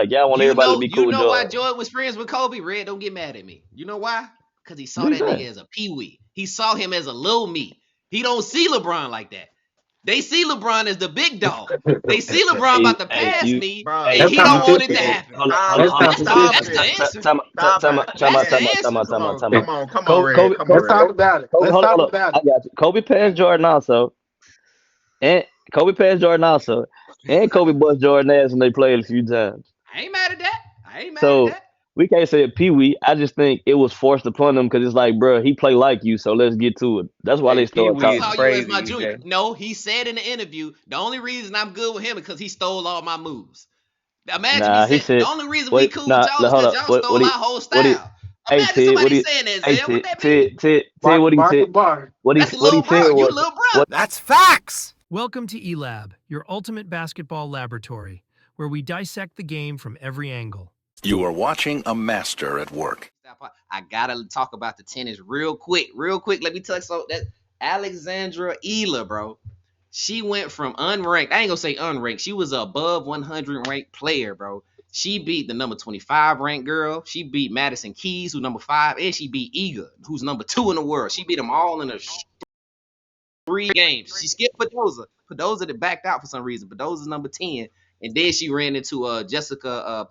Like y'all want everybody to be cool with why Jordan. Jordan was friends with Kobe? Red, don't get mad at me. You know why? Because he saw What you that saying? nigga as a peewee. He saw him as a little me. He don't see LeBron like that. They see LeBron as the big dog. They see LeBron Hey, about to hey, pass you, me, Bro, and hey, That's he don't you, want it to competition. hey, happen. hold on, hold on, That's stop hold on. That's the stop competition. it. answer. Stop it. That's the Hey, answer. Time come out. on, Red. Come on, Let's talk Red. about it. Kobe, Let's hold talk on. about I it. got you. Kobe passed Jordan also, and Kobe passed Jordan also, and Kobe bust Jordan ass when they played a few times. I ain't mad at that. I ain't mad at So that. we can't say it Pee Wee. I just think it was forced upon them because it's like, bro, he play like you, so let's get to it. That's why Hey, they Pee start I Wee talking. is saw you as crazy, my junior. EJ. No, he said in the interview, the only reason I'm good with him is because he stole all my moves. Imagine me Nah, he saying the said, only reason we "What? cool with Nah, y'all look, is hold because up. y'all What? stole He? our whole What? He? style. Hey, Imagine Ted. What? somebody He? saying that, Hey, Zay. What Ted. that Ted. mean? Ted. Ted. Bar, What he bar said? for bar. That's What he little said bro. You was little brother. what? That's facts. Welcome to eLab, your ultimate basketball laboratory, where we dissect the game from every angle. You are watching a master at work. I gotta talk about the tennis real quick. Real quick. Let me tell you so that Alexandra Ela, bro. She went from unranked. I ain't gonna say unranked. She was a above 100 ranked player, bro. She beat the number 25 ranked girl. She beat Madison Keys, who's number 5, and she beat Iga, who's number 2 in the world. She beat them all in a 3 games. She skipped Pedoza. Pedoza that backed out for some reason. Pedoza's number 10, and then she ran into Jessica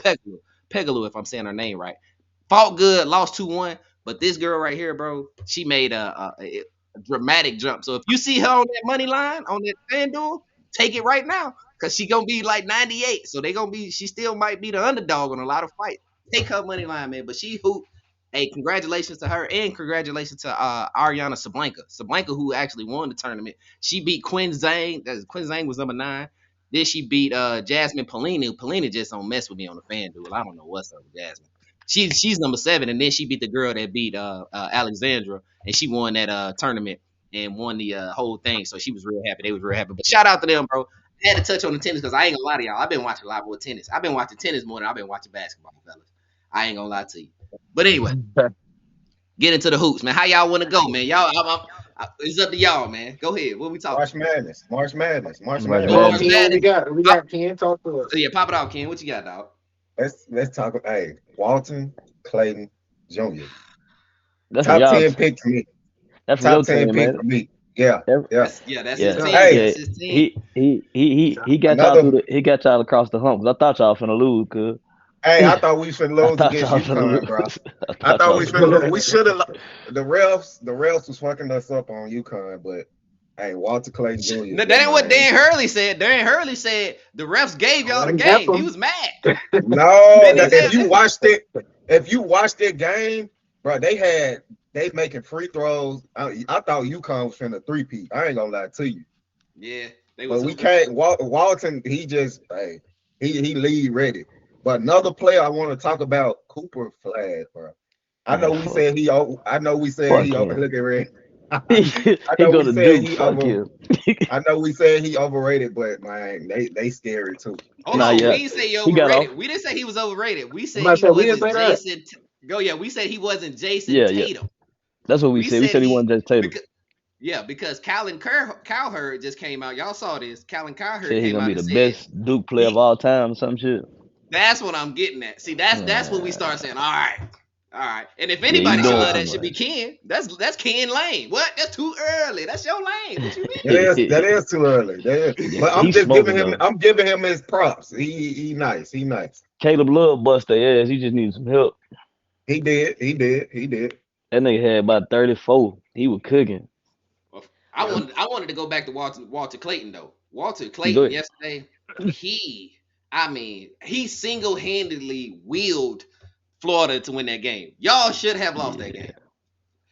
Pegulu, if I'm saying her name right. Fought good, lost 2-1. But this girl right here, bro, she made a dramatic jump. So if you see her on that money line, on that FanDuel, take it right now. Cause she gonna be like 98. So she still might be the underdog on a lot of fights. Take her money line, man. But she hooped. Hey, congratulations to her and congratulations to Ariana Sablenka. Sablenka, who actually won the tournament. She beat Quinn Zhang. Quinn Zhang was number 9. Then she beat Jasmine Polina. Polina just don't mess with me on the FanDuel. I don't know what's up with Jasmine. She's number 7, and then she beat the girl that beat Alexandra, and she won that tournament and won the whole thing. So she was real happy. They was real happy. But shout out to them, bro. I had to touch on the tennis because I ain't gonna lie to y'all. I've been watching a lot more tennis. I've been watching tennis more than I've been watching basketball, fellas. I ain't gonna lie to you. But anyway, get into the hoops, man. How y'all want to go, man? It's up to y'all, man. Go ahead. What we talking March about? Madness. March Madness. March March Madness. Come on, March Madness. Ken. What we Madness. got? We Pop, got Ken. Talk to us. yeah, pop it out, Ken. What you got, dog? Let's talk. Hey, Walton Clayton Jr. That's for Top y'all. 10 pick for me. That's for Top your 10 team, pick man. for me. Yeah, Every, yeah. That's his yeah, Yeah. team. Hey, yeah. That's his team. He got y'all through another. the. He got y'all across the hump. 'Cause I thought y'all finna lose, cause Hey, I thought we should I lose thought against y'all finna UConn, bro. lose. I I thought thought y'all we finna should. lose. We should have. The refs was fucking us up on UConn, but hey, Walter Clayton Jr. No, that That ain't what man. Dan Hurley said. Dan Hurley said the refs gave y'all the Let him help game. He him. was mad. No, Then he said, if you watched that game, bro, they making free throws. I thought UConn was finna three-peat. I ain't gonna lie to you. yeah, they was But we hooping. can't. Walton, he just hey, he lead ready. But another player I want to talk about, Cooper Flag, bro. I Man, know we said he. I know we said fuck he. him. Look at Red. He, I he know go we to said Duke. he Fuck over. him. I know we said he overrated, but man, they scary too. Hold They Nah, on, we yeah, scary didn't too. say he he got off. overrated. We didn't say he was overrated. We I'm said about to he say we didn't wasn't say that. Jason. Go, yeah, we said he wasn't Jason Yeah, yeah. Tatum. That's what we We said. We said said he he wasn't just Tatum. because because Cowherd just came out. Y'all saw this. Callan Cowherd Said he came gonna out be and the said best Duke player of he. all time. Or some shit. That's what I'm getting at. See, that's when we Man, start saying, all right. And if yeah, you anybody should doing love too that, should be much. Ken. That's Ken Lane. What? That's too early. That's your lane. What you That mean? is too early. Yeah, But I'm he's just giving smoking him. though. I'm giving him his props. He nice. He nice. Caleb Love bust their ass. He just needs some help. He did. He did. He did. That nigga had about 34. He was cooking. Well, Yeah. I wanted to go back to Walter Clayton though. Walter Go Clayton ahead. yesterday, he single handedly willed Florida to win that game. Y'all should have lost that Yeah, game.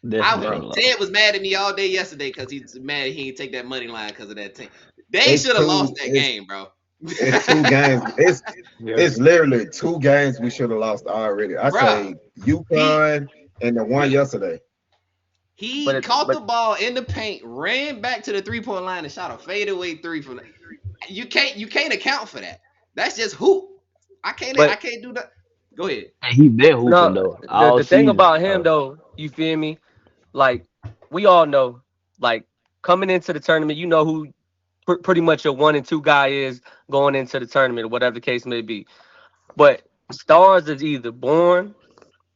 definitely should Bro, have Ted lost. was mad at me all day yesterday because he's mad he didn't take that money line because of that team. They it's should have lost two. that game, bro. It's two games. Yeah. It's literally two games we should have lost already. I Bruh, say he UConn and the one yesterday. he But caught the ball in the paint, ran back to the 3-point line, and shot a fadeaway three from. You can't account for that. That's just hoop. I but can't do that. Go ahead. Hey, he been hooping no, though the all the thing season. about him though, you feel me? Like we all know, like coming into the tournament, you know who pretty much your one and two guy is going into the tournament, or whatever the case may be. But stars is either born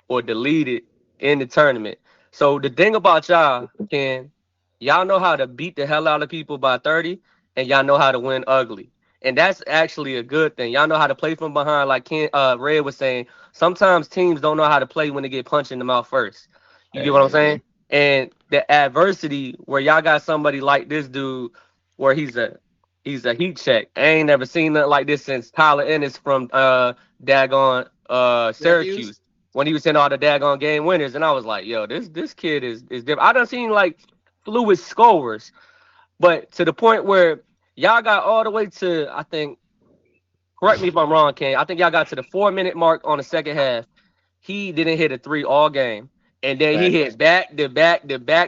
or deleted in the tournament. So the thing about y'all, Ken, y'all know how to beat the hell out of people by 30, and y'all know how to win ugly. And that's actually a good thing. Y'all know how to play from behind, like Red was saying. Sometimes teams don't know how to play when they get punched in the mouth first. You get what I'm Mhm. saying? And the adversity where y'all got somebody like this dude, where he's a heat check. I ain't never seen nothing like this since Tyler Ennis from daggone Syracuse. Syracuse when he was in all the daggone game winners, and I was like, yo, this kid is different. I done seen like fluid scorers, but to the point where y'all got all the way to, I think, correct me if I'm wrong, Ken. I think y'all got to the 4 minute mark on the second half. He didn't hit a three all game. And then he Fact. hit back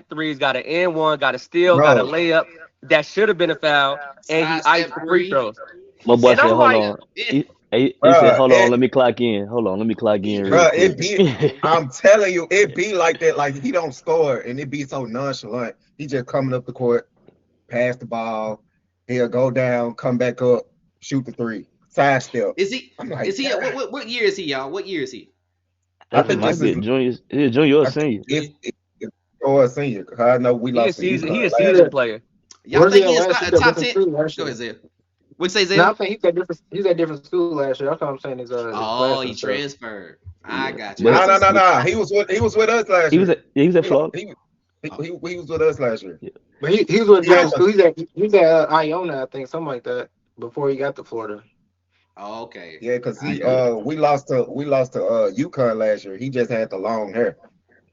threes, got an N one, got a steal, got a Bro, layup. That should have been a foul. And he iced Sidestep the free three. throws. My boy And said, I'm "Hold like, on." He said, bro, "Hold on, let me clock in. Hold on, let me clock in real quick." it be. I'm telling you, it be like that. Like he don't score, and it be so nonchalant. He just coming up the court, pass the ball. He'll go down, come back up, shoot the three, sidestep. Is he? I'm Is like, he? God. What year is he, y'all? What year is he? I That think might this be is. a junior. Is a junior or I think senior? Junior. if or a senior. 'Cause I know we he a lost to season UConn he a last He's season year. at, player. Y'all where's he think at he is last year? a He's at top different 10? school last Go year. ahead, Zay. What'd you say, No, Zay? I think he's at different school last year. That's what I'm saying. His Oh, class he and stuff. transferred. I Yeah, got you. I but No, was no, just no, no. He was with us last he was year. at Florida. oh, He was with us last year. Yeah. But he's with a Yeah, different school. He's at Iona, I think, something like that. Before he got to Florida. oh, okay. yeah, because I he got you. we lost to UConn last year. He just had the long hair.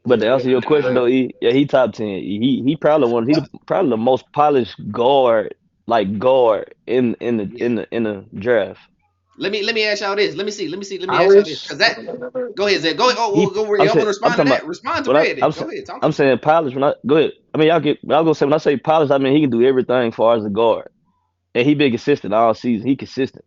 But to Yeah, answer your question though, he top 10. He probably probably the most polished guard in the draft. Let me ask y'all this. Let me ask y'all this. Irish. Cause that go ahead, Zay. Go ahead. Oh, He go. I'm Y'all want saying to I'm respond to talking that? about Respond to when I Red then. Go ahead. Talk to I'm him. saying polished. Go ahead. I mean y'all gonna say when I say polished, I mean he can do everything as far as a guard. And he been consistent all season. He consistent.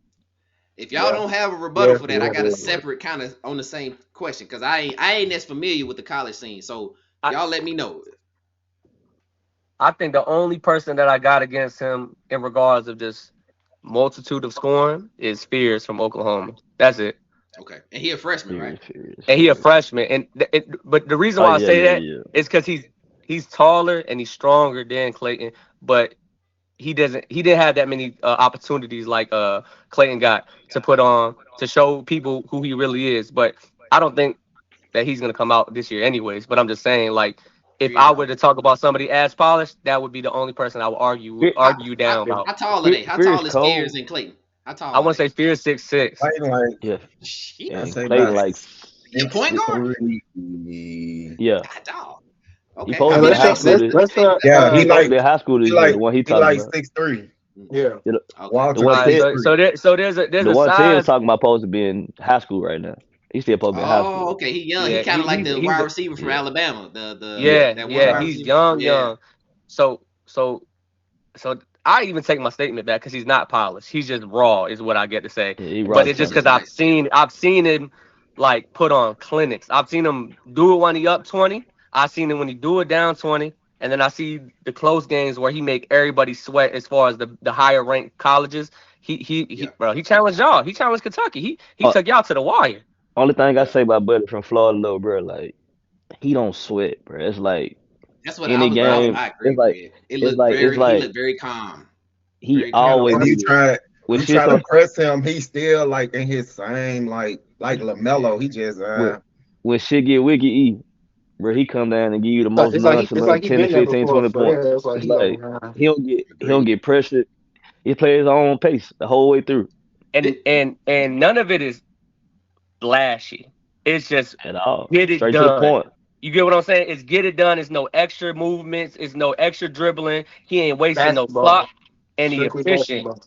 If y'all Yeah, don't have a rebuttal Yeah, for that, I yeah, got a yeah. separate kind of on the same question because I ain't as familiar with the college scene. So I, y'all let me know. I think the only person that I got against him in regards of just multitude of scoring is Spears from Oklahoma. That's it. Okay, and he a freshman, right? Serious, serious, And he a serious. freshman. And but the reason Oh why I yeah, say yeah, that yeah. is because he's taller and he's stronger than Clayton, but he didn't have that many opportunities like Clayton got to put on to show people who he really is. But I don't think that he's gonna come out this year anyways. But I'm just saying, like, if Agree I on were that. to talk about somebody as polished, that would be the only person I would Fe- How, argue you how, down about. how tall are they? How Fear is tall is cold. Spears and Clayton? How I tall are want to they? say Fear 6'6". Clayton like Yeah, Shit, I and say Clayton about like he a point guard? 6'3". yeah. God, dog. He Okay, I supposed Hey, to be mean in let's that high show. makes school. sense. Let's This let's Yeah, he uh supposed to be in high school this year. The one he he talking like about. 6'3". yeah. The, Okay, the Walter one All right, Ted, 6'3". there's the a one Ted was size. talking about supposed to be in high school right now. He still supposed to be in high oh, school. okay. He young. He Yeah, kind of like the he's wide a receiver from Yeah, Alabama. The yeah, that one yeah, wide yeah. he's receiver. young. Yeah. So I even take my statement back because he's not polished. He's just raw, is what I get to say. Yeah, he But raw it's just talent. because Nice. I've seen him like put on clinics. I've seen him do it when he up 20. I've seen him when he do it down 20. And then I see the close games where he make everybody sweat as far as the higher ranked colleges. Yeah. Bro, he challenged y'all. He challenged Kentucky. He Uh, took y'all to the wire. only thing I Yeah. say about Buddy from Florida, though, bro, like he don't sweat, bro. It's like That's what I any was. I, game. I agree, Red. It It's looked like it's very. He like looked very calm. he Very Man, calm. always And do this. When you shit try to start press him, he's still like in his same like Yeah. LaMelo. He just when when shit get wicked, bro, he come down and give you the most it's nonchalant like he 10 to been there 15, before. 20 So points. yeah, it's like It's he like on. he don't Agreed. get pressured. He plays his own pace the whole way through And Did, and none of it is flashy. It's just at all. get it Straight to the done. point. You get what I'm saying? It's get it done. It's no extra movements. It's no extra dribbling. He ain't wasting no clock, Basketball, and he strictly efficient. basketball.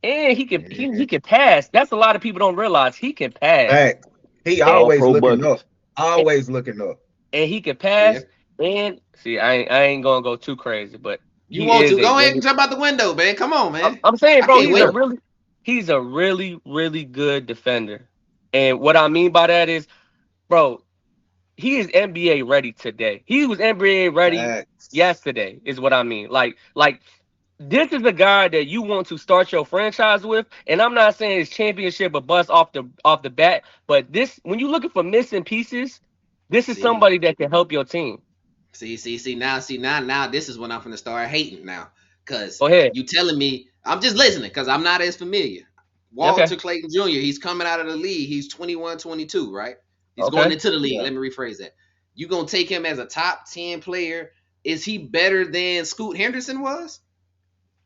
And he Mhm. can pass. That's a lot of people don't realize he can pass. Fact. He And All always pro looking up. buckets. Always looking up. and he can yeah. pass. And see, I ain't gonna go too crazy, but You he want is to a go ahead really. and jump out the window, man? Come on, I'm man. I'm saying, I bro, can't he's a wait. really really good defender. And what I mean by that is, bro, he is NBA ready today. He was NBA ready Facts. yesterday, is what I mean. Like this is the guy that you want to start your franchise with. And I'm not saying it's championship or bust off the bat, but this when you're looking for missing pieces, this is See, somebody that can help your team. now this is when I'm gonna start hating now, cause Go ahead. you telling me I'm just listening, cause I'm not as familiar. Okay. Walter Clayton Jr. He's coming out of the league. He's 21, 22, right? He's going Okay. into the league. Yeah. Let me rephrase that. You gonna take him as a top 10 player? Is he better than Scoot Henderson was?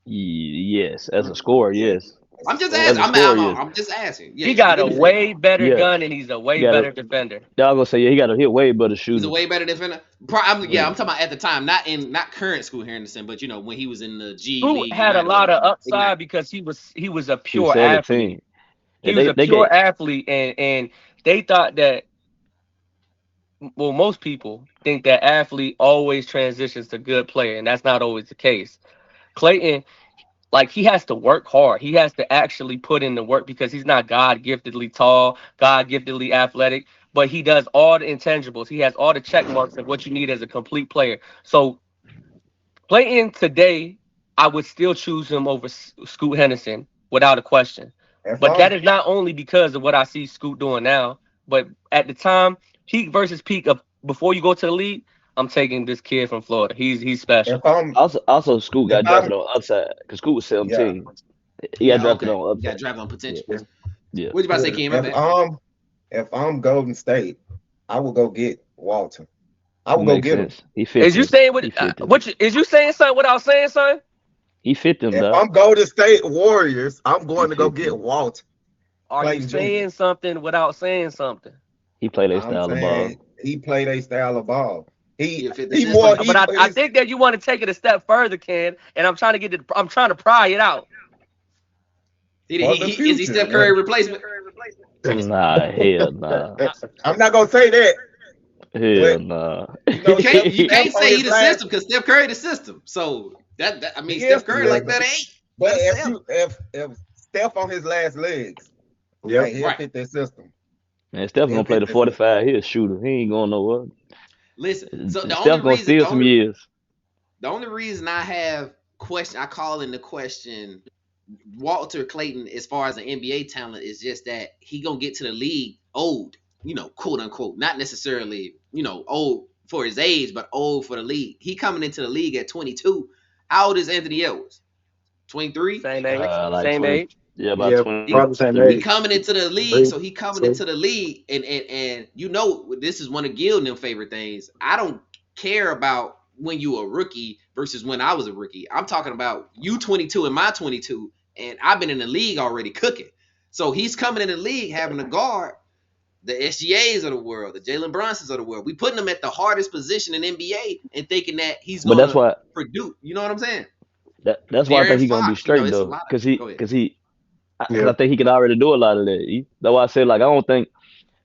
Yes, as a scorer, Yeah. yes. I'm just As asking. a scorer, yes. I'm just asking. Yeah, He got a give me. way better Yeah, gun and he's a he way got better a. defender. I was gonna say, yeah, he got a hit way better He's a shooter. way better defender. Yeah, I'm talking about at the time, not current Scoot Henderson, but when he was in the G Scoot League, had a Ignite or lot of whatever. Ignite. upside because he was a he was pure athlete. 17. Yeah, He was a they pure get. athlete, and they thought that, well, most people think that athlete always transitions to good player, and that's not always the case. Clayton, like, he has to work hard. He has to actually put in the work because he's not God giftedly tall, God giftedly athletic, but he does all the intangibles. He has all the check marks of what you need as a complete player. So Clayton today, I would still choose him over Scoot Henderson without a question. If But that I'm is not only because of what I see Scoot doing now, but at the time, peak versus peak of before you go to the league, I'm taking this kid from Florida. He's special. if I'm Also, Scoot if got drafted I'm on upside because Scoot was yeah 17. He got Yeah, drafted okay. on You got upside. drafted on Yeah, potential. yeah. What you about to say, Yeah. Kim? My if bad. I'm Golden State, I will go get Walter. I will go Makes get him. sense. He fit Is you them. saying what? He fit them. Is you saying something without saying something? He fit them, If dog. I'm Golden State Warriors, I'm He going to go fit get them. Walter Are you Clayton Jr. saying something without saying something? He played that I'm style of ball. saying he played a style of ball. He He'll fit the he system. more But he I he's think that you want to take it a step further, Ken, and I'm trying to pry it out. for the Is he future. Steph Curry replacement? Nah, hell nah. I'm not gonna say that, Hell but nah. you know You Steph can't on say he his the last system because Steph Curry the system. So I mean he is Steph the Curry like system. that ain't. But Better if sell. you if Steph on his last legs, Yep. hey, he'll Right. fit that system. Man, Steph He'll gonna play fit the that system. 45. He a shooter. He ain't going nowhere. Listen. So Steph gonna steal some years. the only reason I have I call into question Walter Clayton as far as an NBA talent is just that he gonna get to the league old, quote unquote, not necessarily, old for his age, but old for the league. He coming into the league at 22. How old is Anthony Edwards? 23. Same age, Like same 20. age. Yeah, about Yeah, probably same 23. He age. coming into the league, Three. so he coming So into the league, and this is one of Gil and them favorite things. I don't care about when you a rookie versus when I was a rookie. I'm talking about you 22 and my 22, and I've been in the league already cooking. So he's coming in the league having to guard the SGAs of the world, the Jalen Brunsons of the world. We putting him at the hardest position in NBA and thinking that he's But that's gonna why produce. You know what I'm saying? that's why I think Darren he gonna be Fox, straight it's a though. lot of. Cause he Go ahead. cause he cause yeah. I think he can already do a lot of that. That's why I said like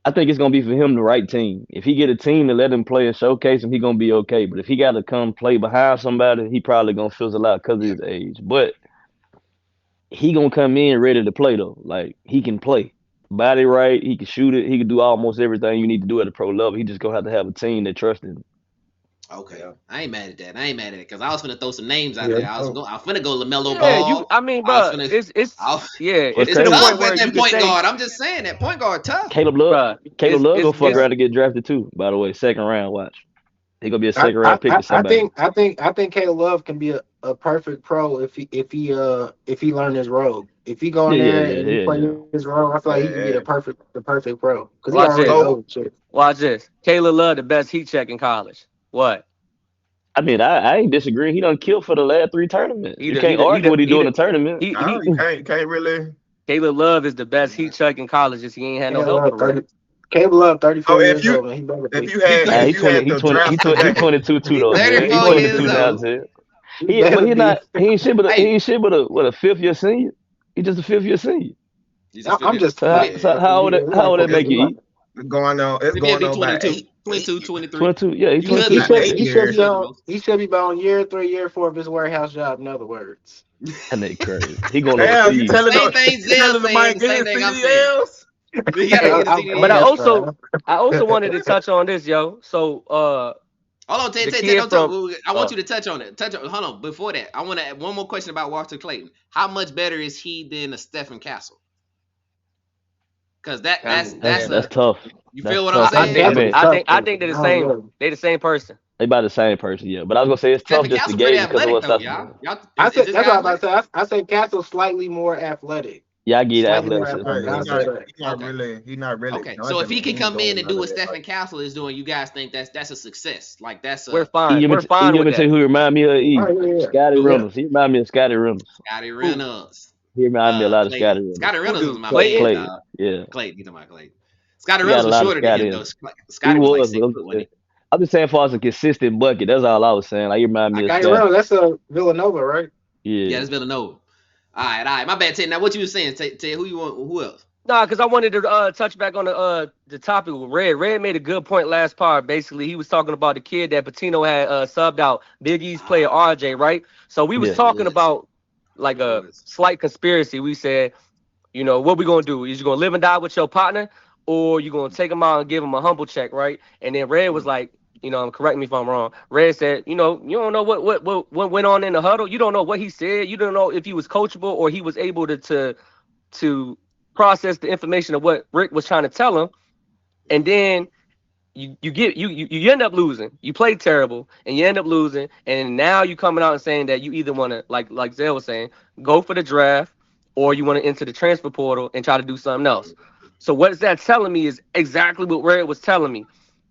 I think it's gonna be for him the right team. If he get a team to let him play and showcase him, he gonna be okay. But if he got to come play behind somebody, he probably gonna fizzle out because of Yeah. his age. But he gonna come in ready to play though. Like he can play, body right. He can shoot it. He can do almost everything you need to do at a pro level. He just gonna have a team that trusts him. Okay, Yeah. I ain't mad at that. I ain't mad at it because I was finna throw some names out Yeah. there. Oh, I was finna go Lamelo Yeah, Ball. I mean, I was bro, finna. it's I, yeah, What's it's to it's the crazy? point tough where at you that can point say, guard. I'm just saying that point guard tough. bro, Caleb Love gonna fuck it's around and get drafted too. By the way, second round. Watch, he gonna be a I, second I, round pick I to somebody. I think Caleb Love can be a perfect pro if he learn his role. If he go in there and he play Yeah. his role, I feel like he can be yeah. the perfect pro because he watch already this, So knows shit. watch this. Caleb Love, the best heat check in college. What? I mean, I ain't disagree. He done killed for the last three tournaments. He You the he can't the he argue the what he he do in the the tournament. I he can't really. Caleb Love is the best heat check in college. Just he ain't had no Caleb help Love for real. 30. Caleb Love So 34 years old, man. He better if be. you He had Ah, if he you 20, had he the 20, draft he today, 22 too He though, man. He 34 years 22 now, old. man. He But better be. he ain't shit, he Hey, ain't shit, but a fifth year senior. He just a fifth year senior. he's a fifth I'm year. just So like, yeah, how old that it's make you? Eat? going He'll be on by 22, eight 22, years. 23. 22. Yeah, he You could 22. he be should Eight he closer. should years. be Closer to on most. he should be about year 3, year 4 of his warehouse job. In other words, That nigga crazy. He going Damn, you overseas. telling Same them thing you Zell telling them I saying. ain't The same getting thing I'm saying. CDLs? You gotta Hey, get the I'm but CDL. just I also wanted to touch on this, yo. So Oh Hold on, The Ted, kid don't talk. from I want you to touch on it. Hold on. Before that, I want to add one more question about Walter Clayton. How much better is he than a Stephen Castle? Because I mean, That's that's damn. that's a tough. you That's feel what I'm tough. I Stephen saying? I think mean, Castle's I tough. think I think they're the I don't same. know. They the same person. they about the same person, yeah. But I was gonna say it's tough Stephen just to Castle pretty gauge because of athletic what though, Sasha y'all. doing. Y'all I is said this that's guy what I'm about athletic? to say. I say Castle's slightly more athletic. Yeah, I get Slightly more athleticism. But athletic. Yeah. I'll he's say not. that. He's not Okay. really. He's not really Okay. So if dunking he it. can He ain't come in doing and none do of what that. Like Stephen Castle is doing, you guys think that's a success? Like that's We're a fine. We're You fine want with me to tell that. you who remind me of Oh E? yeah, Scotty who? yeah. Reynolds. He remind me of Scotty Reynolds. Scotty Who? Reynolds. He remind me a lot of Scotty Clayton. Reynolds. Scotty Who Reynolds was do? my Clayton? favorite, Clayton. dog. Yeah. Clayton, you talking about Clayton. Scotty He got Reynolds a was lot of shorter than Scotty him in though. him. He Scotty was like was, but 6'1". I'm just saying for as a consistent bucket. That's all I was saying. Like he remind I me of got it Scotty. wrong. That's a Villanova, right? Yeah, Yeah. that's Villanova. All right. My bad, Ted. Now what you was saying? Ted, who you want? Who else? Nah, because I wanted to touch back on the topic with Red. Red made a good point last part. Basically, he was talking about the kid that Patino had subbed out, Big East player Ah, RJ, right? So we was Yeah. it talking was. about like It a was. slight conspiracy. We said, what we gonna do? Is you gonna live and die with your partner, or you gonna take him out and give him a humble check, right? And then Red was like, correct me if I'm wrong. Red said, you don't know what went on in the huddle. You don't know what he said. You don't know if he was coachable or he was able to process the information of what Rick was trying to tell him, and then you end up losing. You play terrible, and you end up losing, and now you coming out and saying that you either want to like Zell was saying, go for the draft, or you want to enter the transfer portal and try to do something else. So what is that telling me is exactly what Red was telling me.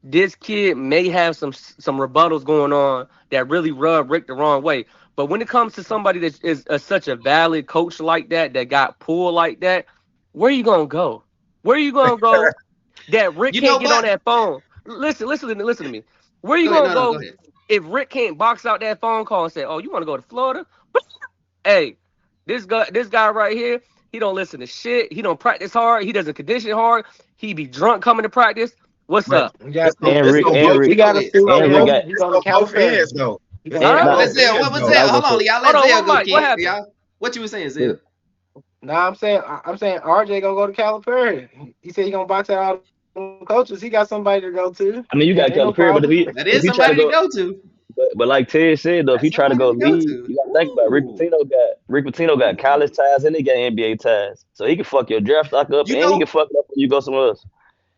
This kid may have some rebuttals going on that really rub Rick the wrong way. But when it comes to somebody that is such a valid coach like that got pulled like that, where are you gonna go? Where are you gonna go that Rick You know can't get on what? that phone? Listen to me. Where are you Go ahead. gonna No, go go ahead. if Rick can't box out that phone call and say, "Oh, you want to go to Florida?" Hey, this guy right here, he don't listen to shit. He don't practice hard. He doesn't condition hard. He be drunk coming to practice. What's but up? You got And it's Rick go and both. he Rick got Go a ahead. It's school go and Rick both. got already. He It's going to go both California. ends though. He It's going to go and Huh? not Let's both Zell. ends What's though. but I Zell? was Hold gonna on, say y'all. Hold Let on, Zell what go, Mike? What kid. happened? Y'all. What you was saying, yeah. Zell? No, I'm saying RJ gonna go to California. He said he gonna box out all them coaches. He got somebody to go to. I mean you got Ain't no Calipari, but problem. That if is he try to somebody to go go to. but like Ted said though, if he That's try to somebody go to go lead, to. you gotta think about it. Ooh. Rick Pitino got college ties and he got NBA ties. So he can fuck your draft stock up You and he can know, fuck it up when you go somewhere else.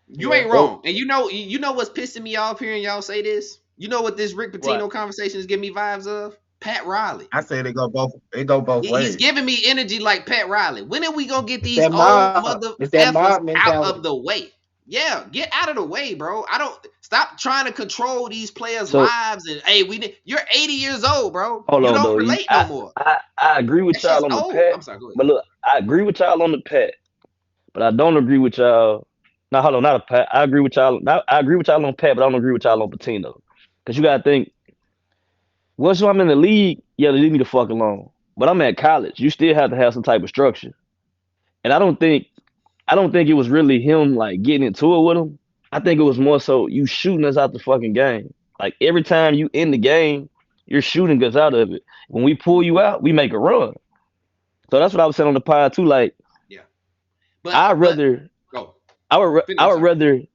you Yeah. ain't So wrong. And you know what's pissing me off hearing y'all say this? You know what this Rick What? Pitino conversation is giving me vibes of? Pat Riley. I say they go both. They go both He's ways. giving me energy like Pat Riley. When are we gonna get It's these that old mob. mother It's that effers mob out of mentality. the way? Yeah, get out of the way, bro. I don't stop trying to control these players' so lives. And hey, you're 80 years old, bro. hold You on don't though. relate no more. I agree with That shit's y'all on the old. pat, I'm sorry, go ahead. but look, I agree with y'all on the pat, but I don't agree with y'all. No, hold on, not a pat. I agree with y'all. I agree with y'all on pat, but I don't agree with y'all on Patino. Because you gotta think, once I'm in the league, yeah, leave me the fuck alone. But I'm at college. You still have to have some type of structure. And I don't think it was really him like getting into it with him. I think it was more so you shooting us out the fucking game. Like every time you in the game, you're shooting us out of it. When we pull you out, we make a run. So that's what I was saying on the pod too. Like Yeah, but I'd rather go. I I'm would sorry.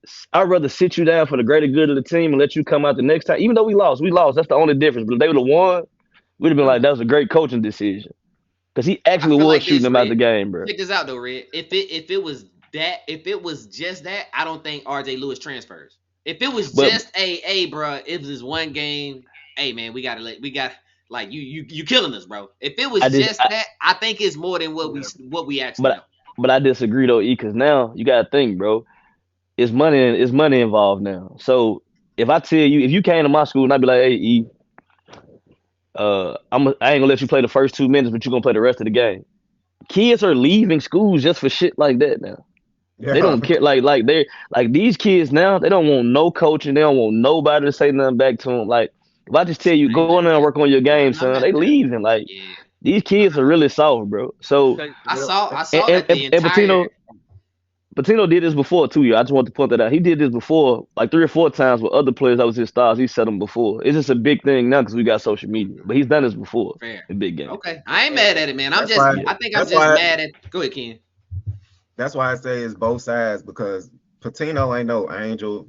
rather sit you down for the greater good of the team and let you come out the next time. Even though we lost, we lost. That's the only difference. But if they would have won, we'd have been like, that was a great coaching decision. Because he I actually feel was like shooting this, them out Red. the game, bro. Check this out though, Red. If it was just that, I don't think RJ Lewis transfers. If it was But just bro, it was this one game, hey man, we got like you killing us, bro. If it I was just just that, I think it's more than what we actually but know. but I disagree though, E, because now you gotta think, bro. It's money involved now. So if I tell you, if you came to my school and I'd be like, hey, E, I ain't gonna let you play the first 2 minutes, but you're gonna play the rest of the game. Kids are leaving schools just for shit like that now. They Yeah. don't care. Like these kids now, they don't want no coaching. They don't want nobody to say nothing back to them. Like if I just tell you, I ain't go in mad there at and that. work on your Yeah, game, I'm not son, mad they at that. leaving. Like Yeah, these kids are really soft, bro. So I Yep. saw I and saw that the and entire. Patino did this before too, y'all. I just want to point that out. He did this before, like 3 or 4 times with other players that was his stars. He said them before. It's just a big thing now because we got social media. But he's done this before Fair. in big game. Okay, I ain't mad at it, man. That's why. Yeah. I think I'm That's just why. mad at. Go ahead, Ken. That's why I say it's both sides because Patino ain't no angel.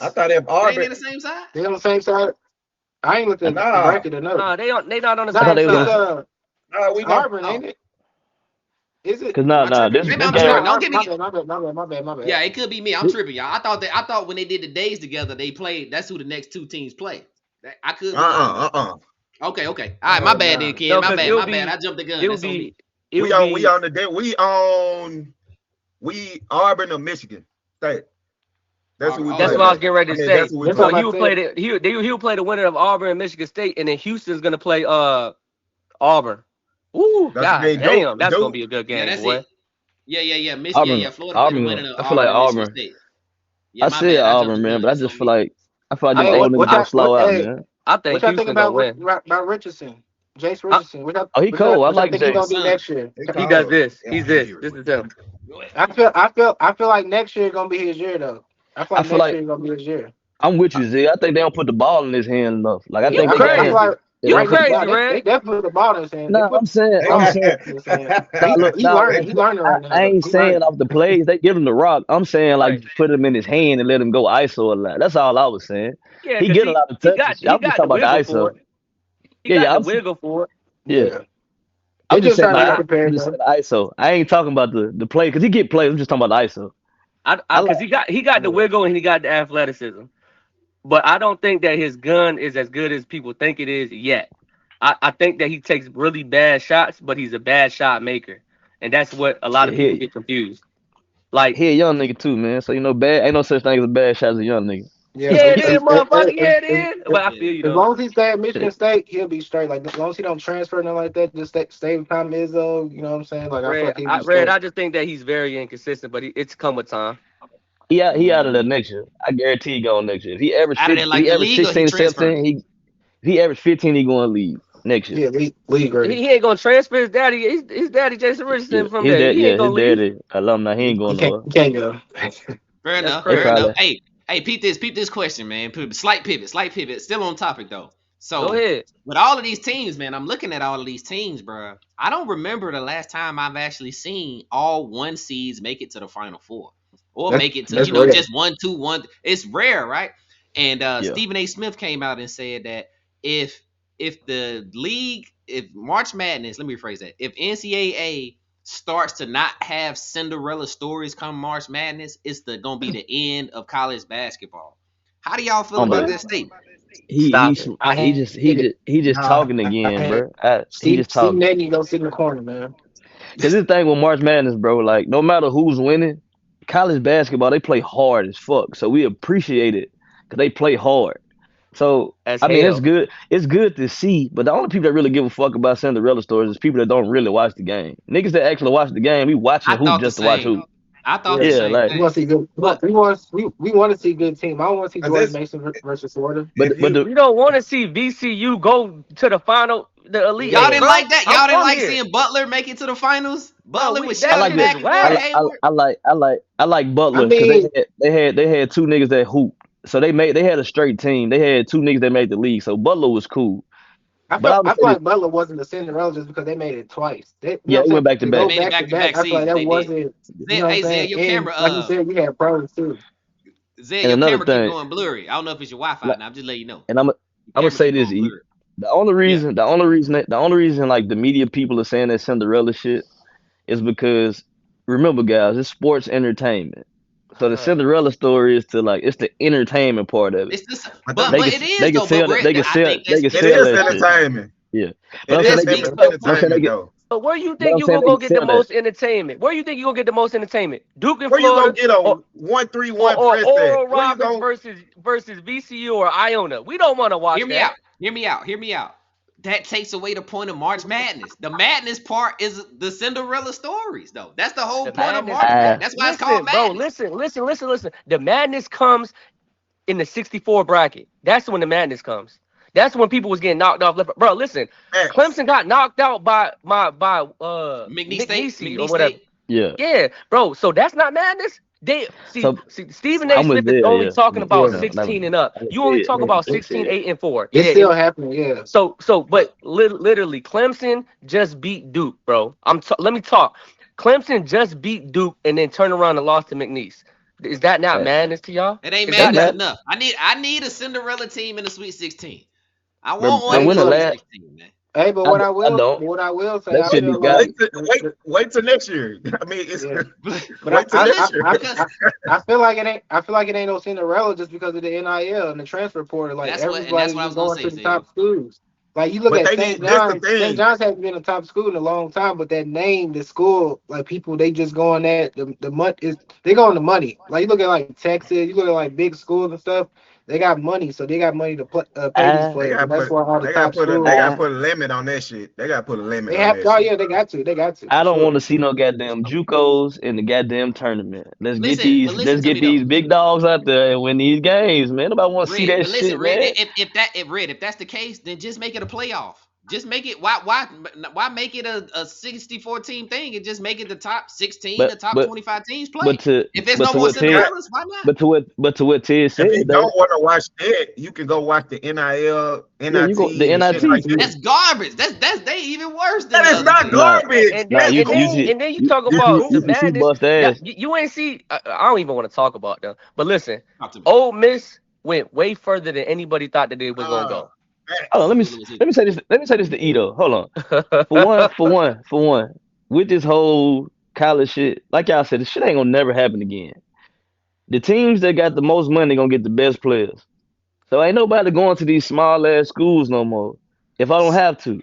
I thought if They ain't Auburn, in the same side. They on the same side. I ain't looked at the Nah, bracket or nothing. Nah, they not on the Nah, I thought same they was it's side. we Auburn, gonna. ain't it? Is it? Cause Am I tripping? this Maybe this I'm Nah, game. tripping. Don't Auburn. give me. My bad. Yeah, it could be me. I'm tripping, y'all. I thought when they did the days together, they played. That's who the next two teams play. I could be wrong. Okay. All right, my bad then, Nah. Ken. No, My because bad. My bad. I jumped the gun. it would That's on be me. it We would on we be on the day. We Auburn or Michigan State. That's who we that's play. what I was Okay. getting ready I to mean, say. that's who we That's what So play. I'm he about would to play say. he would play the winner of Auburn and Michigan State, and then Houston's gonna play Auburn. Ooh, That's what god they do. damn, that's gonna Do be a good Yeah, game, that's boy. it. Yeah. Auburn, Florida play the Auburn. winner of I feel like Auburn and Michigan Auburn. State. Yeah, I my said bad. I jumped Auburn, the man, gun. but That's on me. I feel like them Hey, old niggas gonna slow out, hey, man. I what think y'all think Houston gonna about win. Richardson? Jace I, Richardson. Oh, he cold. I What y'all like think he My Jay. gonna be son. next year? They he does called. this. Yeah. He's this. This is him. I feel like next year gonna be his year though. I feel I like feel next like year gonna be his year. I'm with you, Z. I think they don't put the ball in his hand enough. Like I Yeah, You think they got I him. feel crazy. like Yeah, You they right put the now ball. crazy, they Red. definitely put the ball in his hand. They No, put They I'm got. saying. in his hand. Nah, look, He nah, learning. He learning right now I though. ain't He saying learning. off the plays. They give him the rock. I'm saying like Right. just put him in his hand and let him go ISO a lot. That's all I was saying. Yeah, He because get a lot of touches. he I'm just got the talking about the wiggle for ISO. it. He Yeah, got yeah, the wiggle for it. yeah. Yeah, they I'm just just saying trying to get like I'm prepared just saying though. the ISO. I ain't talking about the play because he get plays. I'm just talking about the ISO. I like. Because he got the Yeah. wiggle and he got the athleticism. But I don't think that his gun is as good as people think it is yet. I think that he takes really bad shots, but he's a bad shot maker. And that's what a lot Shit, of people get confused. Like, he a young nigga too, man. So bad. Ain't no such thing as a bad shot as a young nigga. Yeah, yeah, it is, motherfucker. Yeah, it is. But I Yeah. feel you, as though. long as he stay at Michigan Shit. State, he'll be straight. Like as long as he don't transfer nothing like that, just stay with Tom Izzo. You know what I'm saying? Like I feel like he'll be I straight. just think that he's very inconsistent, but it's come with time. He out of there Mm. next year. I guarantee he going next year. If he average Out of there 50, if like he the average league or he 16 or transferring? 17, if he average 15, he going to leave next year. Yeah, league ready. He ain't going to transfer his daddy. His daddy, Jason Yeah, Richardson, from there. He yeah, ain't his going to leave. daddy alumni. He ain't You going can't nowhere. you can't go. Fair That's enough. They Fair crazy. enough. probably Hey, peep this question, man. Slight pivot. Still on topic though. Go So ahead. with all of these teams, man, I'm looking at all of these teams, bro. I don't remember the last time I've actually seen all one seeds make it to the final four or make it to, That's rare. just 1, 2, 1. It's rare, right? And yeah. Stephen A. Smith came out and said that if the league, if March Madness, let me rephrase that, if NCAA starts to not have Cinderella stories come March Madness, it's gonna be the end of college basketball. How do y'all feel Um, about but that statement? he Stop he it. I he hate it. just Nah, talking I again, hate bro. it. He just Steve talking. Nagy go sit in the corner, man. Cause this thing with March Madness, bro. Like no matter who's winning, college basketball they play hard as fuck. So we appreciate it because they play hard. So As I mean, it's hell. good. It's good to see, but the only people that really give a fuck about Cinderella stories is people that don't really watch the game. Niggas that actually watch the game, we watching I hoop thought the just to watch same. hoop. I thought the Yeah, Yeah, same like, we want to thing. see good. But We want to see good team. I don't want to see 'cause Jordan this Mason versus Florida. if but you the We don't want to see VCU go to the final, the Elite y'all Eight, Yeah, didn't bro. like that. I'm Y'all didn't from like here. seeing Butler make it to the finals. Bro, Butler with I that like Shaq, shit the is McEvoy, whack. Hayward. I like I Butler because mean, they had two niggas that hoop. So they had a straight team. They had two niggas that made the league. So Butler was cool. But I would I say feel this, like Butler wasn't the Cinderella just because they made it twice. They, you know yeah, what I'm he went saying? back to To They back. go made it back to back to back, back I feel like seasons. that They did. wasn't. You know what I'm Hey Zay, saying? your And camera like you said, you had pros too. Zay, And your another camera keep thing, going blurry. I don't know if it's your Wi-Fi. like, Now I'm just letting you know. and I'm Your I'm gonna camera say keep this, going E. blurry. Yeah. The only reason like the media people are saying that Cinderella shit is because remember, guys, it's sports entertainment. So the Cinderella story is to like it's the entertainment part of it. It's just, but but that, it is though. But Brett, I think that They can it speaks for sell the is that shit. sport though. entertainment. Yeah, but It I'm saying That is they get. speaks for But I'm saying they entertainment get. though. But where you But think I'm you saying gonna they go can get the sell that. most entertainment? Where you think you gonna get the most entertainment? Duke in Where you gonna Florida, get or a 1-3-1 press at? Oral Where you Roberts gonna? versus VCU or Iona? We don't want to watch Hear me that. out. Hear me out. That takes away the point of March Madness. The madness part is the Cinderella stories, though. That's the whole The point of madness. March Madness. That's why it's called Listen, bro. madness. Listen. The madness comes in the 64 bracket. That's when the madness comes. That's when people was getting knocked off. Bro, listen. Facts. Clemson got knocked out by McNeese McNeese or whatever. State. Yeah. Yeah, bro. So that's not madness. They see, So Stephen A. I'm with Smith is there. only Yeah. talking about Yeah. I 16 and up. was You only there. talk about I was 16, there. 8, and 4. It's Yeah, still happening, yeah. But But literally, Clemson just beat Duke, bro. Let me talk. Clemson just beat Duke and then turned around and lost to McNeese. Is that not That, madness to y'all? it ain't Is that that's madness not? mad. enough. I need a Cinderella team in the Sweet 16. I Bro, want bro, one Hey, in when the the look. Sweet last 16, man. Hey, but I don't. what I will say, That I shit be feel But got like, wait till next year. I mean, it's yeah. But wait till But next listen, year. because I feel like it ain't. I feel like it ain't no Cinderella just because of the NIL and the transfer portal. Like that's everybody's what I just was gonna going say, to the Sid. top schools. Like you look But at they St. need this the John's. St. thing. John's hasn't been a top school in a long time, but that name, the school, like people, they just go on that. The money is they go on the money. Like you look at like Texas, you look at like big schools and stuff. They got money, so they got money to pay these I They players, gotta and that's put why all the they gotta top put a schools limit on that shit. They gotta put a limit they on have. that Oh shit. yeah, they got to I for don't want sure. to see no goddamn JUCOs in the goddamn tournament. But Let's listen to get me though. these big dogs out there and win these games, man. Nobody want to see Red, that but listen, shit, Red. man. If that's the case, then just make it a playoff. Just make it why make it a 64 team thing and just make it the top 16, the But top but 25 teams but play. to If there's but no to more what Ted Cinderellas, why not? but to what Ted If you said don't though, want to watch that, you can go watch the NIL, yeah, you go the NIT, and shit like NIT. that. That's garbage. That's they even worse than That the is other not thing. Nah, garbage. nah, It's cool. And then you talk It's about the you can cool. see madness. bust That ass. you ain't see. I don't even want to talk about them. But listen, Talk to me. Ole Miss went way further than anybody thought that they was gonna Uh, go. Hold on, facts. let me say this. Let me say this to Edo. Hold on. For one, with this whole college shit, like y'all said, this shit ain't gonna never happen again. The teams that got the most money gonna get the best players. So ain't nobody going to these small ass schools no more. If I don't have to.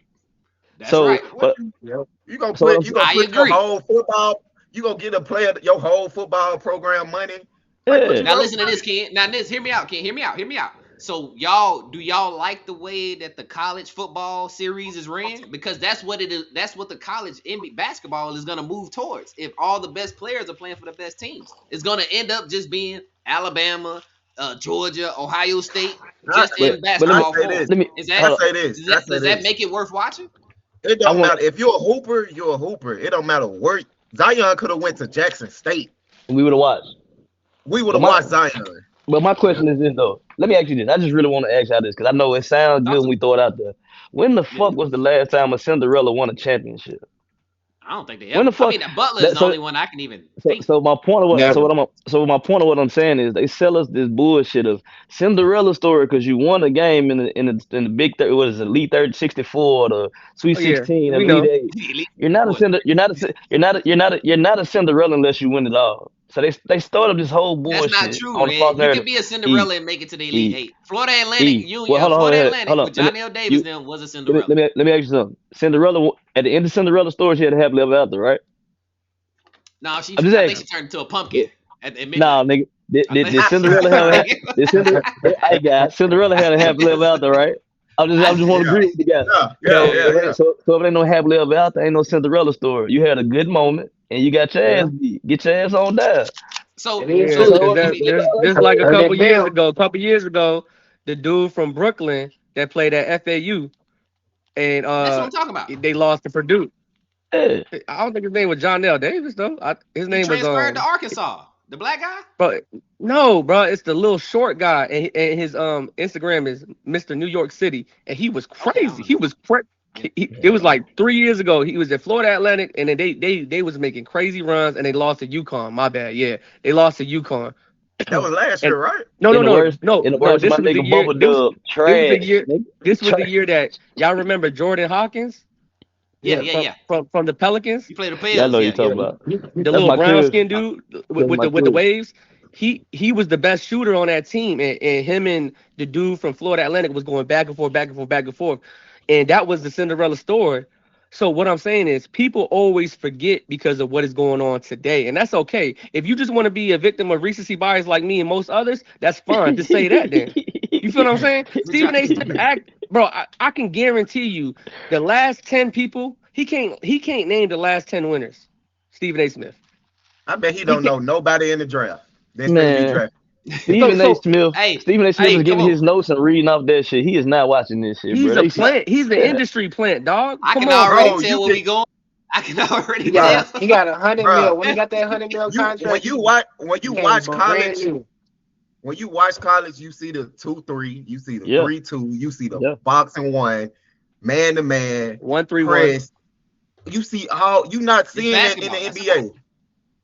That's So, right. What? but Yep. so what I'm You saying, gonna I put your agree. whole football. You gonna get a player your whole football program money. Like what yeah. you Now worried listen to this, Ken. Now this, hear me out, Ken. Hear me out. Hear me out. So do y'all like the way that the college football series is ran? Because that's what it is. That's what the college NBA basketball is gonna move towards. If all the best players are playing for the best teams, it's gonna end up just being Alabama, Georgia, Ohio State, just about? But in but I basketball say form. this. let me Is I that hold say this. I say does that this. make it worth watching? It on. I don't want matter if you're a hooper. You're a hooper. It don't matter where Zion could have went to Jackson State. we would have watched. We would But have my watched Zion. question is this though. Let me ask you this. I just really want to ask y'all this because I know it sounds Talk good to when we me. throw it out there. When the Yeah. fuck was the last time a Cinderella won a championship? I don't think they When ever. the I fuck mean, Butler is that the so only one I can even so think. so my point of what Never. my point of what I'm saying is they sell us this bullshit of Cinderella story because you won a game in the big what is it, Elite 30 64 or the Sweet Oh yeah, 16 we Elite know. 8. Elite You're not a Four is Cinder crazy. you're not a Cinderella unless you win it all. So they started this whole That's not bullshit true, on the Red. false You can narrative. be a E Cinderella and make it to the Elite E Eight. Florida Atlantic E. Well, Union, Florida Atlantic hold on. with John L. Davis You then was a Cinderella. let me ask you something. Cinderella at the end of Cinderella story, she had to happily ever after, right? No, I'm just I think she asking. turned into a pumpkin at midnight. Nah, nigga. I think. Did Cinderella have did Cinderella? Hey, guys, Cinderella had a happily ever after, right? I I, just want to Yeah, agree with you guys. yeah, So yeah, yeah, yeah. if it ain't no happily ever after, ain't no Cinderella story. You had a good moment and you got your ass Yeah. beat. Get your ass on down. It so is Yeah, That's too. because all. I that mean, That's all just I'm like a Earn couple that years bill. ago. Couple years ago, the dude from Brooklyn that played at FAU and that's what I'm talking about. they lost to Purdue. saying. I don't think his name was John L. Davis though. His He name was transferred to Arkansas. The black guy. but no, bro, it's the little short guy, and his Instagram is Mr. New York City, and he was Okay, I don't crazy. know. He was it was like 3 years ago. He was at Florida Atlantic, and then they was making crazy runs, and they lost to UConn. My bad, yeah, they lost to UConn. That was last And year, right? no, no, In the no, words no, in the no. words of This my was the nigga year. Bubba Dub, This was the trash, year. nigga. This was the Trash. year that y'all remember Jordan Hawkins Yeah, Yeah. yeah, yeah. from the Pelicans. He played the Yeah, I Pels. know Yeah, you yeah. talking about. The That's little my brown cousin. skinned dude That's my with the cousin. waves. He was the best shooter on that team, and him and the dude from Florida Atlantic was going back and forth, back and forth, back and forth, and that was the Cinderella story. So what I'm saying is, people always forget because of what is going on today, and that's okay. If you just want to be a victim of recency bias like me and most others, that's fine. Just say that then. You feel what I'm saying? Good job. Stephen A. Smith act, bro. I can guarantee you, the last 10 people, he can't name the last 10 winners. Stephen A. Smith. I bet he He don't can't. know nobody in the draft that's finna be Man, drafted. So so Hey, Stephen A. Smith hey, is come giving on. his notes and reading off that shit. He is not watching this shit, he's bro. a They see, Look, plant. He's the yeah. industry plant, dog. I Come can on, already bro. Bro, you tell where can, we going. I can already bro, tell. He got 100 mil. bro. When he got that 100 mil You contract, when he you came watch brand college, new. you see the 2-3, you see the Yeah. 3-2, you see the Yeah. boxing one, man to man, 1-3-1. press. You see all you not It's seeing that in the basketball. That's NBA. sports.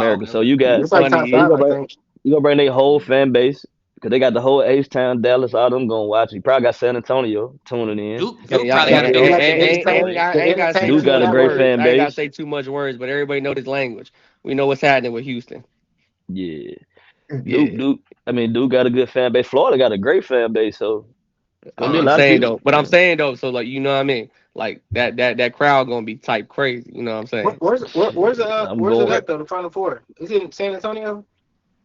America. okay. So you got It's like top funny. you five, gonna I bring think. you gonna bring their whole fan base because they got the whole H Town, Dallas, all them gonna watch. You probably got San Antonio tuning in. Duke Yeah, probably They got got a they Still, good got the fan base too, entertainment, Ray. I the ain't gotta say entertainment Duke too for got a much that great way. words. fan I ain't gotta base. say too much words, but everybody know this language. We know what's happening with Houston. Yeah. Duke, Yeah. Duke. I mean, Duke got a good fan base. Florida got a great fan base, so it's gonna be a I'm lot of saying people. though, but I'm saying though, so like you know what I mean, like that crowd gonna be type crazy. You know what I'm saying? I'm Where's it going. at though? The Final Four is it in San Antonio?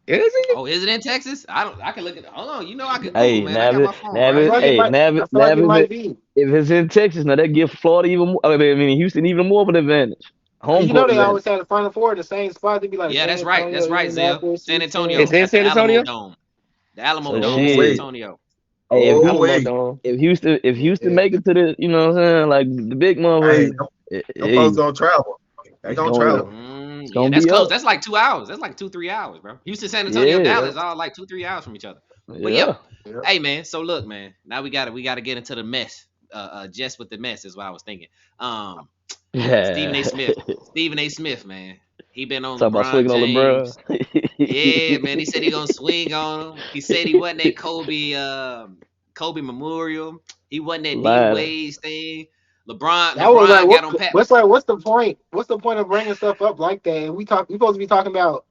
Is it? Oh, is it in Texas? I can look at. Hold on, you know I can Google, Hey, man. I got my phone I right feel Navin, like here. it hey, might. Navin, I feel like it Navin. might be. If it's in Texas, now that gives Florida even more. I mean, Houston even more of an advantage. Home You know court they advantage. always have the Final Four in the same spot. They be like Yeah, San that's right. Antonio, That's right, Zell. Indianapolis, San Houston. It's Antonio in at the San Alamo Antonio. Dome. The Alamo So Dome, Oh San shit. wait. Antonio. Hey, if Oh Houston, wait. Alamo. if Houston Yeah. make it to the, you know what I'm saying, like the big Hey, motherfucker, them folks hey, gonna travel. They it's gonna going, travel. it's Yeah, gonna that's be close. up. That's like 2 hours. That's like 2, 3 hours, bro. Houston, San Antonio, Yeah, Dallas, all like 2, 3 hours from each other. But yeah, yeah. Yeah. hey man. So look, man. Now we gotta get into the mess. Just with the mess is what I was thinking. Um, Stephen A. Yeah. Smith. Stephen A. Smith, man. He been on Talking about LeBron swinging on James. Yeah, man. LeBron. He said he gonna swing on him. He said he wasn't at Kobe Memorial. He wasn't at D Lying. Wade's thing. LeBron That was like LeBron got on Pat. what's the point? What's the point of bringing stuff up like that? And we supposed to be talking about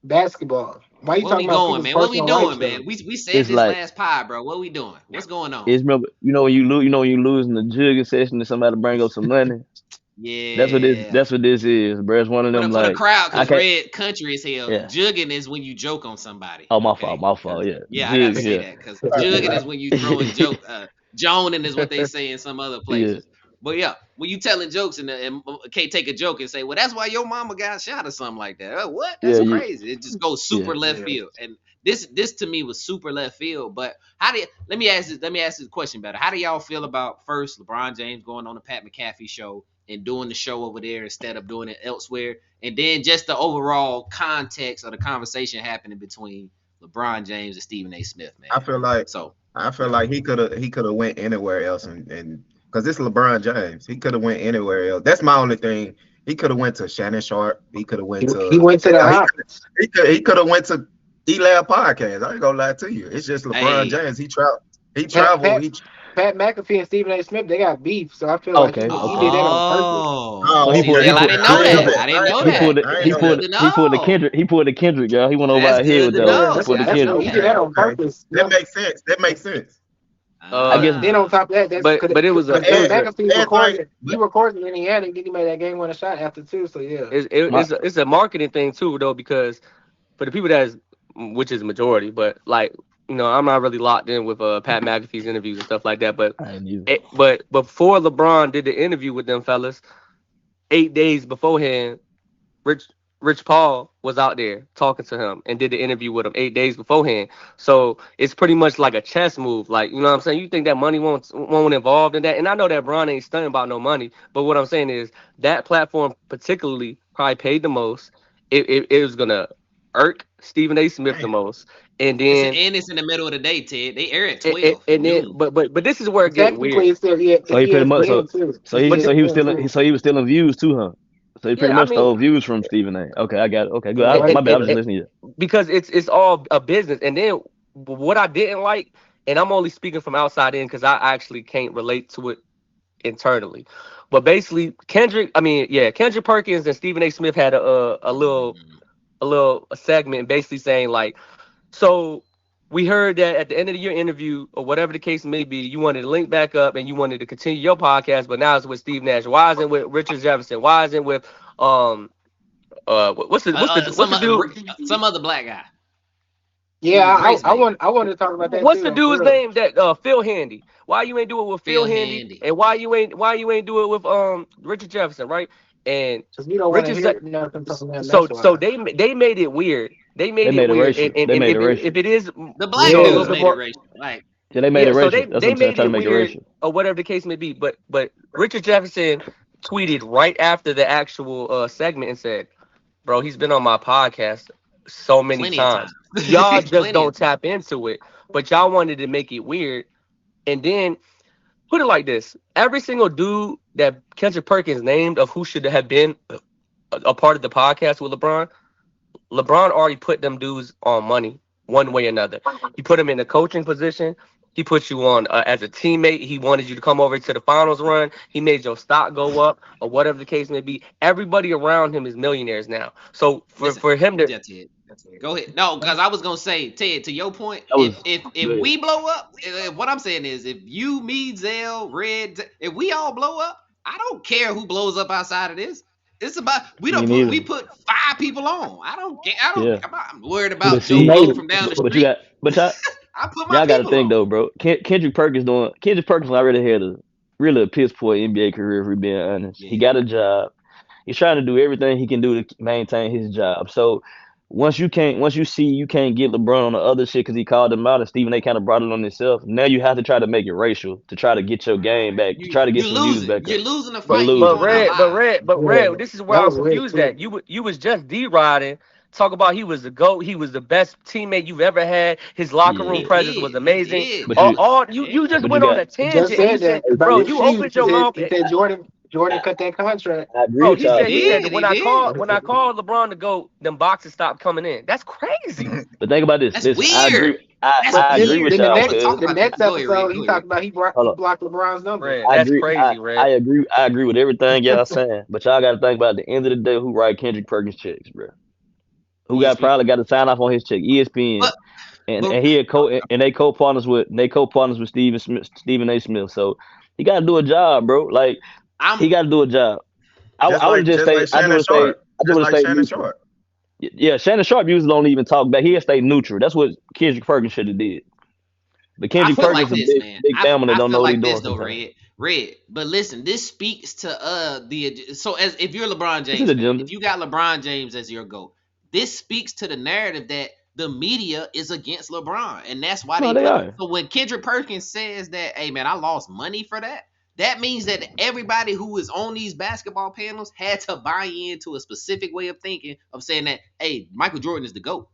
basketball. Why you Where talking we about going, people's man? What we personal life doing, stuff? man? We said It's this like last pod, bro. What we doing? What's going on? it's remember you know when you lose in the jugging session and somebody bring up some money. Yeah. That's what this is, bro. It's one of them For the like crowd, I because can't. red country is hell. Yeah. Jugging is when you joke on somebody. Oh, my fault. Okay. My fault. 'Cause Yeah. yeah, I gotta Jugging. say Yeah. that because jugging is when you throwing joke. Joning is what they say in some other Yeah. places. But yeah, when you telling jokes and can't take a joke and say, well, that's why your mama got shot or something like that. What? Yeah. That's You. crazy. It just goes Yeah. super left Yeah. field. And this to me was super left field. But how do you, let me ask this question better. How do y'all feel about first LeBron James going on the Pat McCaffe show and doing the show over there instead of doing it elsewhere? And then just the overall context of the conversation happening between LeBron James and Stephen A. Smith, man. I feel like So he could have went anywhere else and because it's LeBron James, he could have went anywhere else. That's my only thing. He could have went to Shannon Sharp. He could have went He to went to the hell. ops. He could have went to Elab podcast. I ain't gonna lie to you. It's just LeBron hey, James. He traveled. He Pat, traveled. Pat, He Pat McAfee and Stephen A. Smith, they got beef, so I feel like Okay. he Okay. did that on purpose. oh, So oh he see, pulled. okay, He Zell, I pulled. okay. didn't I know ain't know that. that. I didn't I ain't know know He that. that. pulled. I ain't He That's know pulled. good that. to He pulled the know. Kendrick. Y'all. He went over That's our head good with to that one. know. Yeah, For See, the I that's didn't what know Kendrick. he that. did that on Okay. purpose. That Yep. makes sense. That makes sense. I guess. Then on Ah, top of that, that's But it was a because But it Pat was a McAfee everything. recorded. He recorded in Indiana, and then he made that game winning shot after too. So yeah, My. it's a marketing thing too though because for the people that's which is majority, but like you know I'm not really locked in with Pat McAfee's interviews and stuff like that. But I ain't either. but before LeBron did the interview with them fellas, 8 days beforehand, Rich Rich Paul was out there talking to him and did the interview with him 8 days beforehand. So it's pretty much like a chess move. Like, you know what I'm saying? You think that money won't involved in that? And I know that Bron ain't stunning about no money, but what I'm saying is that platform particularly probably paid the most. It was gonna irk Stephen A. Smith the Damn. most. And it's then and it's in the middle of the day, Ted. They air at 12 and then noon. but this is where it get weird. technically it's still So he pretty much. ESPN too. So It's he. But So he was ESPN stealing. too. So he was stealing views too, huh? So he pretty yeah, I much mean stole views from Stephen A. Okay, I got it. Okay, good. Yeah, My it, bad. I it, was just it, listening to you. because it's all a business. And then what I didn't like, and I'm only speaking from outside in because I actually can't relate to it internally. But basically, Kendrick Perkins and Stephen A. Smith had Mhm. a little segment basically saying like, so we heard that at the end of your interview or whatever the case may be, you wanted to link back up and you wanted to continue your podcast, but now it's with Steve Nash. Why isn't it with Richard Jefferson? Why isn't it with um what's Some the dude? some other black guy. He yeah. was Grace Bay. I want to talk about that What's the too. For dude's real. name that Phil Handy? Why you ain't do it with Phil Phil Handy? Handy. And why you ain't do it with Richard Jefferson, right? And Because we don't want to Richard hear nothing from them. so That's why. they made it weird. They They made it made it weird. racial. They And made it racial. if it is The you black know a dudes little Yeah. bit made it more racial. Like Yeah, they made it yeah, so racial. That's what they I'm saying. made Trying to it make it weird racial. or whatever the case may be. But Richard Jefferson tweeted right after the actual segment and said, "Bro, he's been on my podcast so many plenty of times. times. Y'all just Plenty of don't times. tap into it, but y'all wanted to make it weird." And then put it like this: every single dude that Kendrick Perkins named of who should have been a part of the podcast with LeBron, LeBron already put them dudes on money one way or another. He put them in a coaching position. He put you on as a teammate. He wanted you to come over to the finals run. He made your stock go up or whatever the case may be. Everybody around him is millionaires now. So Listen, for him to that's it. Go ahead. No, because I was gonna say, Ted, to your point, That was if good. we blow up, what I'm saying is, if you, me, Zell, Red, if we all blow up, I don't care who blows up outside of this. It's about Me we neither. put 5 people on. I don't care. I don't. Yeah. I'm not worried But about Joe see, Blow Maybe. from down the but you street. got, but I put my y'all got to people think on. though, bro. Kendrick Perkins already had a really a piss poor NBA career. If we're being honest, he Yeah. got a job. He's trying to do everything he can do to maintain his job. So once you see you can't get LeBron on the other shit because he called him out, and Stephen A. kind of brought it on himself. Now you have to try to make it racial to try to get your game back, to try to get You're some views losing. back You're up. losing the You fight. But And you're but losing, going out bro. red, but live. red, but Yeah, red. This is where that I'm was weird confused too. at. You was just riding, talk about he was the GOAT, he was the best teammate you've ever had. His locker room Yeah, presence was He amazing. did. but you All Yeah. you just but you went on got. a He just tangent and you said said, that Hey, about bro, the you Chiefs. opened your mouth. He said Jordan I, cut that contract. I agree Bro, with he y'all, He said but did. He when I did. called LeBron to go, them boxes stopped coming in. That's crazy. think about this. That's Listen, weird. That's But I agree then with weird. the I y'all, want to next talk cuz. the about this. next But go ahead, Red. episode Go he ahead, Red. talked about Hold he up. blocked LeBron's number. Red, that's crazy, I Red. agree. I agree with everything y'all saying. But y'all got to think about at the end of the day who write Kendrick Perkins checks, bro. Who got ESPN. probably got to sign off on his check? ESPN, But but and he a co and they co-partners with Stephen A. Smith. So he got to do a job, bro. Like I'm he got to do a job. Just I would like just just say like Shannon Sharp. I just Just would like say Shannon neutral. Sharp. Yeah, Shannon Sharp usually don't even talk back. He'll stay neutral. That's what Kendrick Perkins should have did. But I Kendrick feel Perkins like a this, man. big family that I don't feel know what like he's this doing though, sometimes. Red. But listen, this speaks to the so as if you're a LeBron This is James fan, agenda. if you got LeBron James as your GOAT, this speaks to the narrative that the media is against LeBron, and that's why No, they they put. are. So when Kendrick Perkins says that, hey man, I lost money for that. That means that everybody who is on these basketball panels had to buy into a specific way of thinking of saying that, hey, Michael Jordan is the GOAT.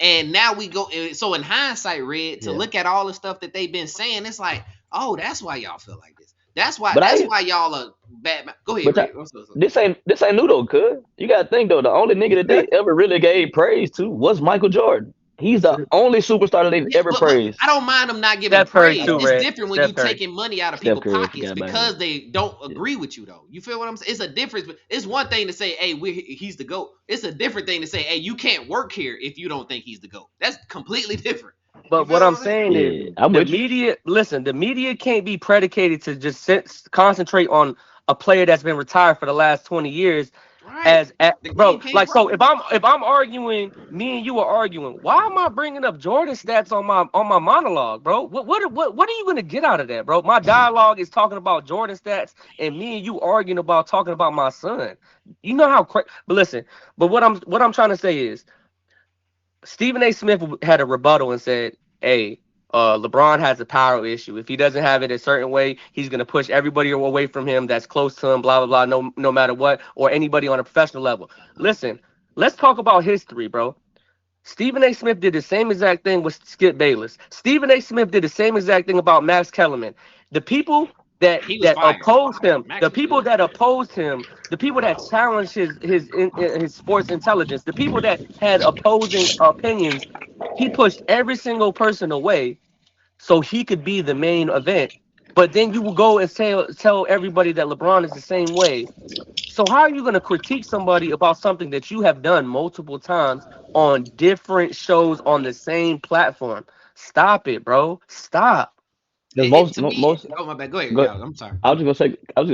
And now we go. So in hindsight, Red, to Yeah. look at all the stuff that they've been saying, it's like, oh, that's why y'all feel like this. That's why. But That's I why y'all are bad. Go ahead, but Red. I'm so sorry. this ain't new though, cuz. You gotta think though, the only nigga that they Exactly. ever really gave praise to was Michael Jordan. He's That's the it. only superstar that they've Yeah, ever but praised. I don't mind them not giving Steph Curry praise. too, It's Red. different when you Steph Curry. taking money out of Steph people's Curry, I pockets forgot about him. because they don't Yeah. agree with you, though. You feel what I'm saying? It's a difference. It's one thing to say, hey, he's the GOAT. It's a different thing to say, hey, you can't work here if you don't think he's the GOAT. That's completely different. You But feel what I'm what I'm saying? saying is Yeah, I'm the with you. media. Listen, the media can't be predicated to just concentrate on a player that's been retired for the last 20 years. Right. The Bro, game can't like so, roll. if I'm arguing, me and you are arguing. Why am I bringing up Jordan stats on my monologue, bro? What are you gonna get out of that, bro? My dialogue is talking about Jordan stats, and me and you arguing about talking about my son. You know how crazy. But listen, but what I'm trying to say is Stephen A. Smith had a rebuttal and said, "Hey, LeBron has a power issue. If he doesn't have it a certain way, he's gonna push everybody away from him that's close to him. Blah blah blah. No matter what, or anybody on a professional level. Listen, let's talk about history, bro. Stephen A. Smith did the same exact thing with Skip Bayless. Stephen A. Smith did the same exact thing about Max Kellerman. The people He was that fired. opposed him, Max the was people good. that opposed him, the people that challenged his sports intelligence, the people that had opposing opinions, he pushed every single person away so he could be the main event. But then you will go and tell everybody that LeBron is the same way. So how are you going to critique somebody about something that you have done multiple times on different shows on the same platform? Stop it, bro. Stop. Because To me, most oh my bad. Go ahead. go, Yeah, I'm sorry. I was just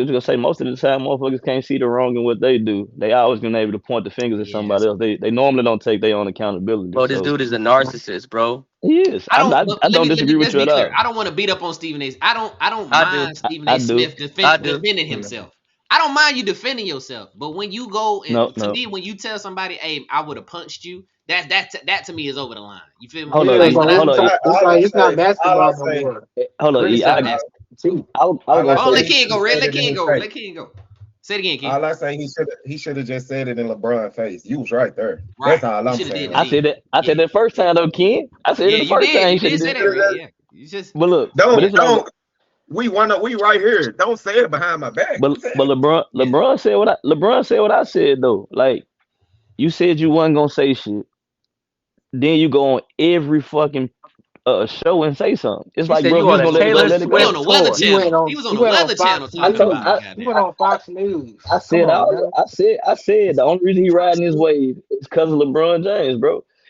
gonna say most of the time motherfuckers can't see the wrong in what they do. They always gonna be able to point the fingers at somebody Yes. else. They normally don't take their own accountability. Bro, this So dude is a narcissist, bro. he is. I don't. But I don't disagree with let's you be at clear. all. I don't want to beat up on Stephen A. I don't I do. mind Stephen I A. do. Smith I do. defending himself. I don't mind you defending yourself. But when you go No, and to no. me, when you tell somebody, "Hey, I would have punched you," that to me is over the line. You feel me? Hold up, Yeah, Like E. when but I Hold up, E. it's All I like it's not say, all I basketball no say, more. Hold up, Really, E. it's not basketball. I was all I gonna Oh, say, say let he Ken should go, have Red. said Let it in Ken his go. face. Let Ken go. Say it again, Ken. All I say, he should have just said it in LeBron's face. You was right there. That's Right. all You I'm should have did saying. that. I Yeah. said that first time though, Ken. I said it Yeah, the you first did. time he You should did have say did. that, Red. Yeah. You just But look, but Don't this is what I'm. we right here. Don't say it behind my back. But yeah. LeBron said what I said though. Like you said you wasn't gonna say shit. Then you go on every fucking show and say something. It's He like, said bro, if you you on just a gonna Taylor let it He on go. the Swift Weather tour. Channel. He was on the Weather Channel I talking told about it. I, He Goddamn. went on Fox News. I Come said on, man. I said the only reason he riding his wave is because of LeBron James, bro.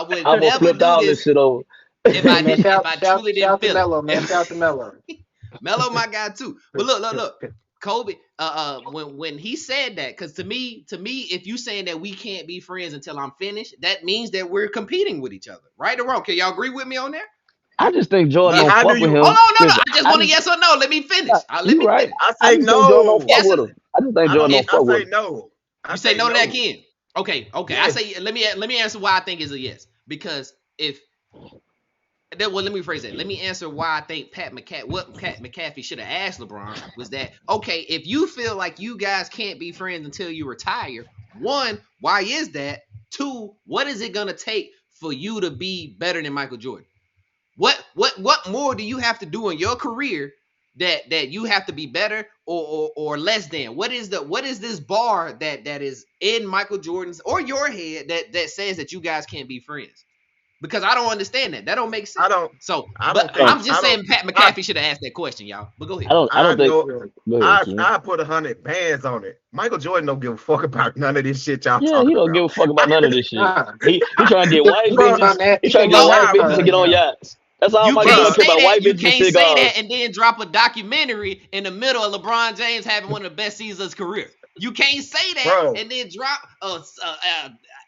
I would I'm gonna never flip do all this this shit over. if I Man, didn't. If shout, I shout, truly didn't shout to feel it. Melo, man. Shout to Melo. Melo, my guy too. But look. Kobe, when he said that, because to me, if you saying that we can't be friends until I'm finished, that means that we're competing with each other, right or wrong? Can y'all agree with me on that? I just think Jordan But don't how do fuck with you? Hold him. on, no. Listen, I just I want a just yes or no. Let me finish. Let you me right. finish. I I say just think Jordan don't no. fuck Yes or with no? him. I just think I Jordan don't. don't If I fuck with say him. no. I you say say no to that, no. Ken. Okay. I Yes. say let me answer why I think is a yes. Because if well, let me rephrase that. Let me answer why I think Pat McCaffe should have asked LeBron was that okay? If you feel like you guys can't be friends until you retire, one, why is that? Two, what is it gonna take for you to be better than Michael Jordan? What more do you have to do in your career that you have to be better or less than? What is this bar that is in Michael Jordan's or your head that says that you guys can't be friends? Because I don't understand that. That don't make I sense. don't. So, I but don't think. I'm just I don't. saying Pat I. McCafee should have asked that question, y'all. But go ahead. I I don't think. know. Go ahead, Ken. I put 100 bands on it. Michael Jordan don't give a fuck about none of this shit y'all Yeah, he talking don't give about. a fuck about none of this shit. Nah, He trying to get white he been Bro, on bitches. that. He He trying been to get on bro, white that bitches for to a get on minute. yachts. That's all You Michael can't Jordan bro, care say about. that. White You bitches and can't say that cigars. and then drop a documentary in the middle of LeBron James having one of the best seasons of his career. You can't say that bro. and then drop a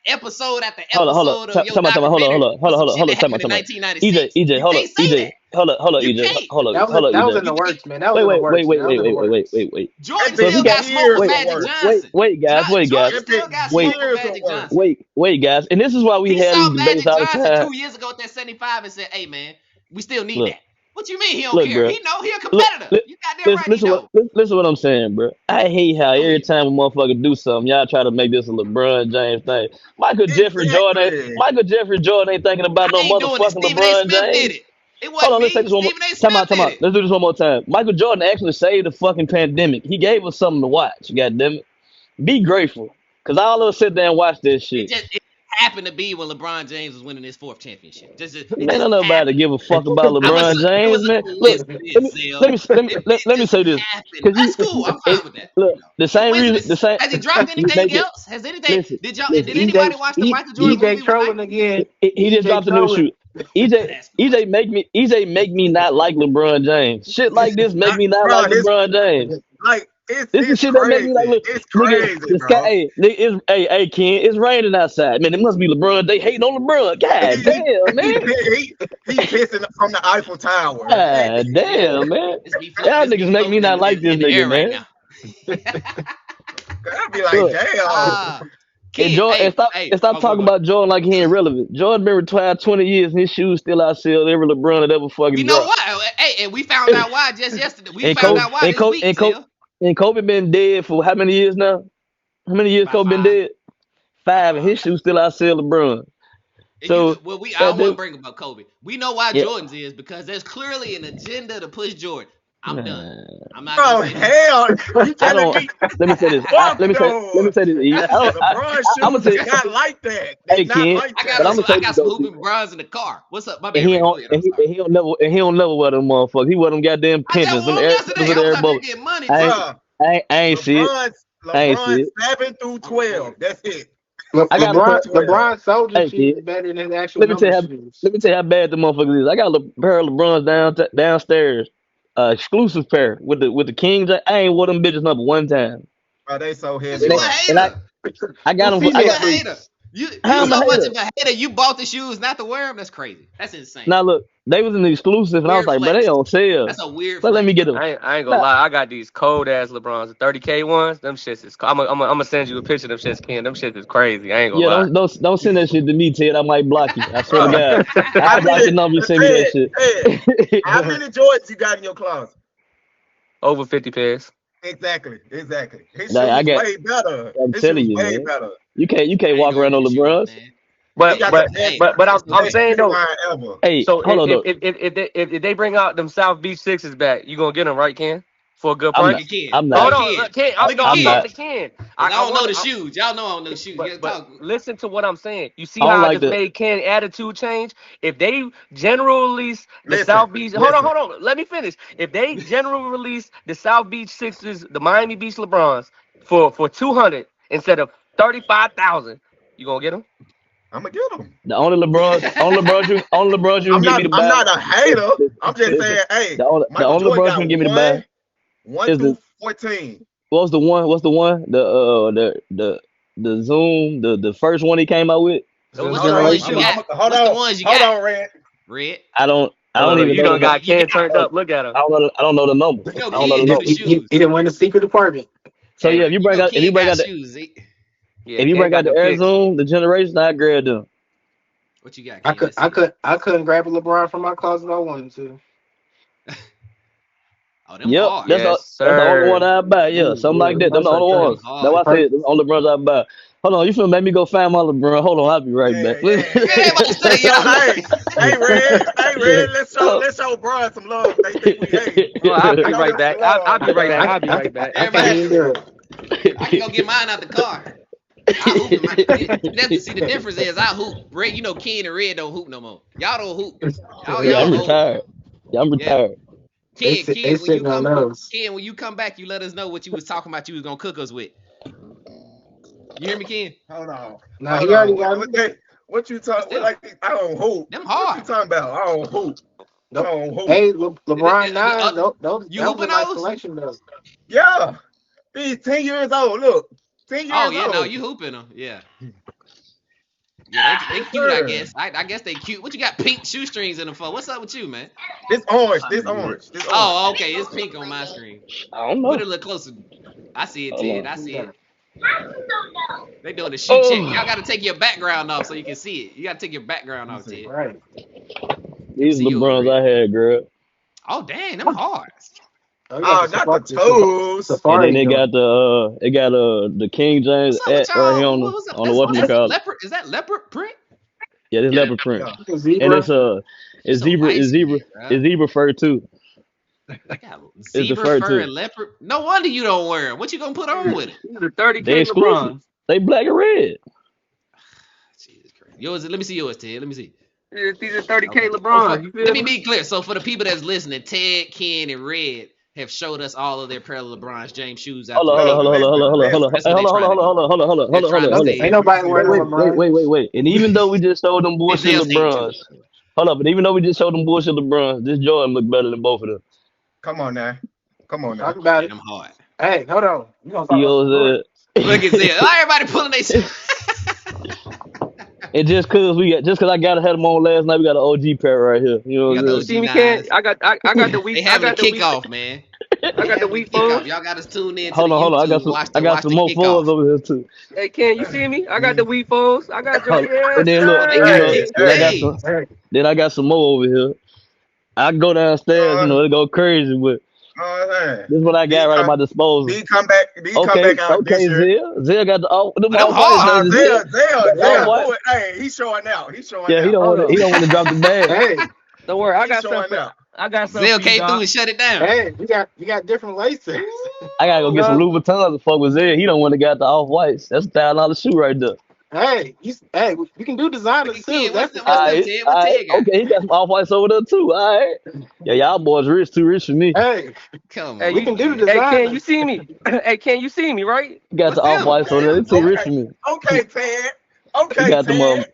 episode after Hold up. episode of your Time out. documentary on some shit that Time out. happened in Time out. EJ, 1996. EJ, You hold up. can't say EJ, that. hold up. You EJ, can't. hold up. That was EJ. in the You can't. works, man. That was in the works, man. That was in the works. Wait. Jordan That So if been he still got, got smoke years with wait, of Magic work. Johnson. guys, Jordan That still been got wait, smoke with years of Magic work. Johnson. guys, and this is why we He have saw these debates Magic all the Johnson time. 2 years ago at that 75 and said, "Hey man, we still need Look, that." What you mean he don't look, care? bro. He know he a Look, competitor. li- You goddamn right he know. listen what I'm saying, bro. I hate how Go every ahead. time a motherfucker do something, y'all try to make this a LeBron James thing. Exactly. Michael Jeffrey Jordan ain't thinking about no I ain't doing it. motherfucking Stephen A. LeBron Smith did James. it. It Hold wasn't on, let's say me. this one more. Stephen A. Smith Time did out. it. Let's do this one more time. Michael Jordan actually saved the fucking pandemic. He gave us something to watch. God damn it. Be grateful. Cause all of us sit there and watch this It shit. just it happened to be when LeBron James was winning his fourth championship. It Man, just don't nobody happened. give a fuck about LeBron It was James, a man. Look, coincidence, Zell. It let me just say this. happened. Cause That's cool. I'm it, fine with that. look, the same reason, Coincidence. Has he dropped you anything make it, else? Has anything listen, did listen. anybody watch the Michael Jordan EJ movie with trolling Nike? again. He just EJ dropped a new trolling. shoe. EJ, That's cool. EJ make me not like LeBron James. Shit like this make me not Bro, like LeBron James. like This is it's shit that make me like, crazy. look, It's nigga, crazy, the sky, bro. hey, Ken, it's raining outside. Man, it must be LeBron. They hating on LeBron. He God he damn, he, man. he pissing from the Eiffel Tower. God damn, man. Y'all It's me niggas make me floating not like this in the nigga, air right man. now. I'd be like, Look, damn. Ah, and Ken, Jordan, and stop go talking go. about Jordan like he ain't relevant. Jordan been retired 20 years and his shoes still outsell every LeBron that ever We fucking know dropped. why. Hey, and we found out why just yesterday. We And found Kobe, out why this week, Zell. And Kobe been dead for how many years now? How many years By Kobe been five. dead? By 5, and five. his shoes still outsell LeBron. And you So, well, I that don't want to dude, bring about Kobe. We know why yeah, Jordan's is because there's clearly an agenda to push Jordan. I'm done. man. I'm not gonna Bro, say no more. hell, you I telling don't. me Let me say this. fuck Let me no. say this. E. LeBron I'm gonna shoes tell is you. not like that. They Hey, not Ken, like but I'm that. gonna tell I you got some though. hooping bronze in the car. What's up? My And bad, Ray. Go ahead. I'm sorry. he don't never wear them motherfuckers. He wear them goddamn I just pensions, them wore them air was yesterday. it I was air out there bubble. getting money I ain't too. Bro, I ain't see it. I ain't see LeBron it. 7 through I'm recording. 12. That's it. I got 7 a through pair. twelve. LeBron soldier Hey shoes kid, is better than his actual let me tell number you how shoes. let me tell you how bad the motherfuckers is. I got a pair of LeBrons downstairs, exclusive pair with the King. I ain't wore them bitches number one time. Bro, they so Cause heavy, you a bro. And hater. I got Who them. I You a female got hater. freaks? You how am a so much hater. of a hater. You bought the shoes not to wear them. That's crazy. That's insane. Now look, they was in the exclusive, and I was Weird like, but they flex. on sale. That's a weird But let me flex, get bro. them. I ain't gonna Nah, lie. I got these cold ass LeBrons, the 30K ones. Them shits is. I'm gonna send you a picture of them shits, Ken. Them shits is crazy. I ain't gonna yeah, lie. don't send that shit to me, Ted. I might block you. I swear to Bro, God. how I block many, your number. You send me that shit. how many Jordans you got in your closet? Over 50 pairs. Exactly. His Like, I shoes got. way better. I'm His telling shoes you, way man. better. You can't I ain't walk gonna around get on the shoes, LeBrons. man. He But got the but best, but It's the I'm best okay. saying shoe though. line ever. Hey, So hold on though. if they bring out them South Beach Sixes back, you gonna get them right, Ken, for a good I'm Look not. price? at Ken. I'm Look not. Hold at on, Ken. Ken. Look at I'm I'm Ken. not. talking to Ken. Cause I I don't know want the to. shoes. Y'all know I don't know the shoes. You gotta But talk. listen to what I'm saying. You see I how don't I like just the. made Ken attitude change? If they general release the Listen, South Beach, listen. hold on, let me finish. If they general release the South Beach Sixers, the Miami Beach LeBrons for 200 instead of 35,000, you gonna get them? I'm gonna get them. The only LeBron you can get me to I'm buy. not a Listen, hater. listen, I'm just listen. saying, hey, The Michael only Jordan LeBron you got can get me to buy one is through the 14. What's the one? What's the one? The Zoom, the first one he came out with. So what's Hold the on, ones you got? hold What's the on, ones you hold got? on, Red. Red. I don't even You know done the got Ken turned up. Look at him. I don't know the number. You know, I don't know Ken the do number. the shoes. He didn't win the secret department. So yeah, Hey, if you you know Ken bring got out the shoes. Yeah, if you Ken bring out got the them Air kicks. Zoom, the generation, I grab them. What you got, Ken? Let's see. I couldn't grab a LeBron from my closet if I wanted to. Oh, them Yep, hard. Yes, that's the only one sir. I buy. Yeah, something like that. Them the only Them ones. That's why I hard. said them only LeBrons I buy. Hold on, you finna make me go find my LeBron. Hold on, I'll be right back. Yeah, yeah, Man, yeah. everybody say Let's show, y'all. hey, Red, let's show Bron some love. They think we hate. Oh, I'll be Show right them back. some love, I'll be right back. man. I'll be right back. I can't even do it. I can go get mine out the car. I hoop in my. See, the difference is I hoop. Red, you know, Ken and Red don't hoop no more. Y'all don't hoop. Yeah, Y'all I'm old. retired. Yeah, I'm Yeah. retired. Ken, They when you sitting on come, those. Ken, when you come back, you let us know what you was talking about. You was gonna cook us with. You hear me, Ken? Hold on. Nah, Hold he already on. got What you talking? Still, Like I don't hoop. them What you hard. talking about? I don't hoop. I don't hoop. Hey, LeBron 9, those, You that was a hooping nice those? collection though. Yeah, he's 10 years old. Look, 10 Oh years yeah, no, old. you hooping them. Yeah. Yeah, they Yes, cute, I sir. guess. I guess they cute. What you got pink shoestrings in them for? What's up with you, man? This orange. This orange. This orange. Oh, okay, it's pink on my screen. I don't Put know. it a little closer. I see it, Hold Ted. on. I see it. They doing the shoe check. Y'all Oh, got to take your background off so you can see it. You got to take your background off, Ted. Right. Let me these see yours, LeBrons Red. I had, girl. Oh, dang, them hard. Oh, you Oh, got not the the toes. And then Safari though. they got the King James What's up with at right here y'all? What's up? on the That's whatchamacallit. leopard. Is that leopard print? Yeah, this leopard print. Yeah. The And zebra. You so light skinned, bro. it's zebra fur too. They got It's the zebra fur fur too. and leopard. No wonder you don't wear them. What you gonna put on with it? These are They 30K exclusive. LeBron. They black and red. Jesus Christ. Yours. Let me see yours, Ted. Let me see. These are 30K Okay. LeBron. You Let feel me me? be clear. So for the people that's listening, Ted, Ken, and Red have showed us all of their pair of LeBron James shoes out Hold the on, hold way. on, Look, hold on, hold on, hold on, hold on, listen. hold That's on, what they're hold on, trying to hold do. on, hold on, hold on, They're hold on, hold trying on, to hold say on. Ain't if nobody wearing no LeBron. Wait. And even though we just showed them bullshit Denzel seen you. LeBrons, hold up. But even though we just showed them bullshit LeBrons, this Jordan look better than both of them. Come on now. Come on now. Talk about Yeah, it. them hard. Hey, hold on. You gonna talk You about know some what I'm Look at saying? Zell. Oh, everybody pulling their. And just cause I got had them on last night, we got an OG pair right here. You know We got what the I'm You saying? see OG me, Ken? nines. I got the They week. I having a got the week. kickoff, man. I They got the having a week kickoff. fours. Y'all got to tune in to the Hold on. YouTube. Watch I got the some more kickoff. fours over here too. Hey, Ken, you see me? I got the week fours. I got your And yes, then look, Oh, they you got know, Hey, kicks. then I hey. got Hey, some. Hey, Then I got some more over here. I go downstairs, Uh, it go crazy, but hey. this is what I got These right at come, my disposal. these come back. These come back out this year. Zell got them oh, them off whites. hard. That's Zell. The off Zell, white. do it. Hey, he's showing out. He's showing Yeah, out. Hold on. he don't want to drop the bag. hey, Don't worry. He's showing out. I got something Zell for you, came through dog. and shut it down. hey, you got different laces. I gotta go get some No, Louboutins to fuck with Zell. He don't want to got the off whites. That's $1,000 shoe right there. Hey, you can do Look designers at too. Ken. What's That's them? the What's All them, right, Ted? all What right, Ted got? okay. He got some off whites over there too. All right. Yeah, y'all boys too rich for me. hey, Come hey, we on, can do the man. hey, Ken, you designers. see me? Hey, Ken, you see me, right? He got What's the off them? whites over there. They too rich Okay. for me. Okay, Ted. He Okay, got Ted.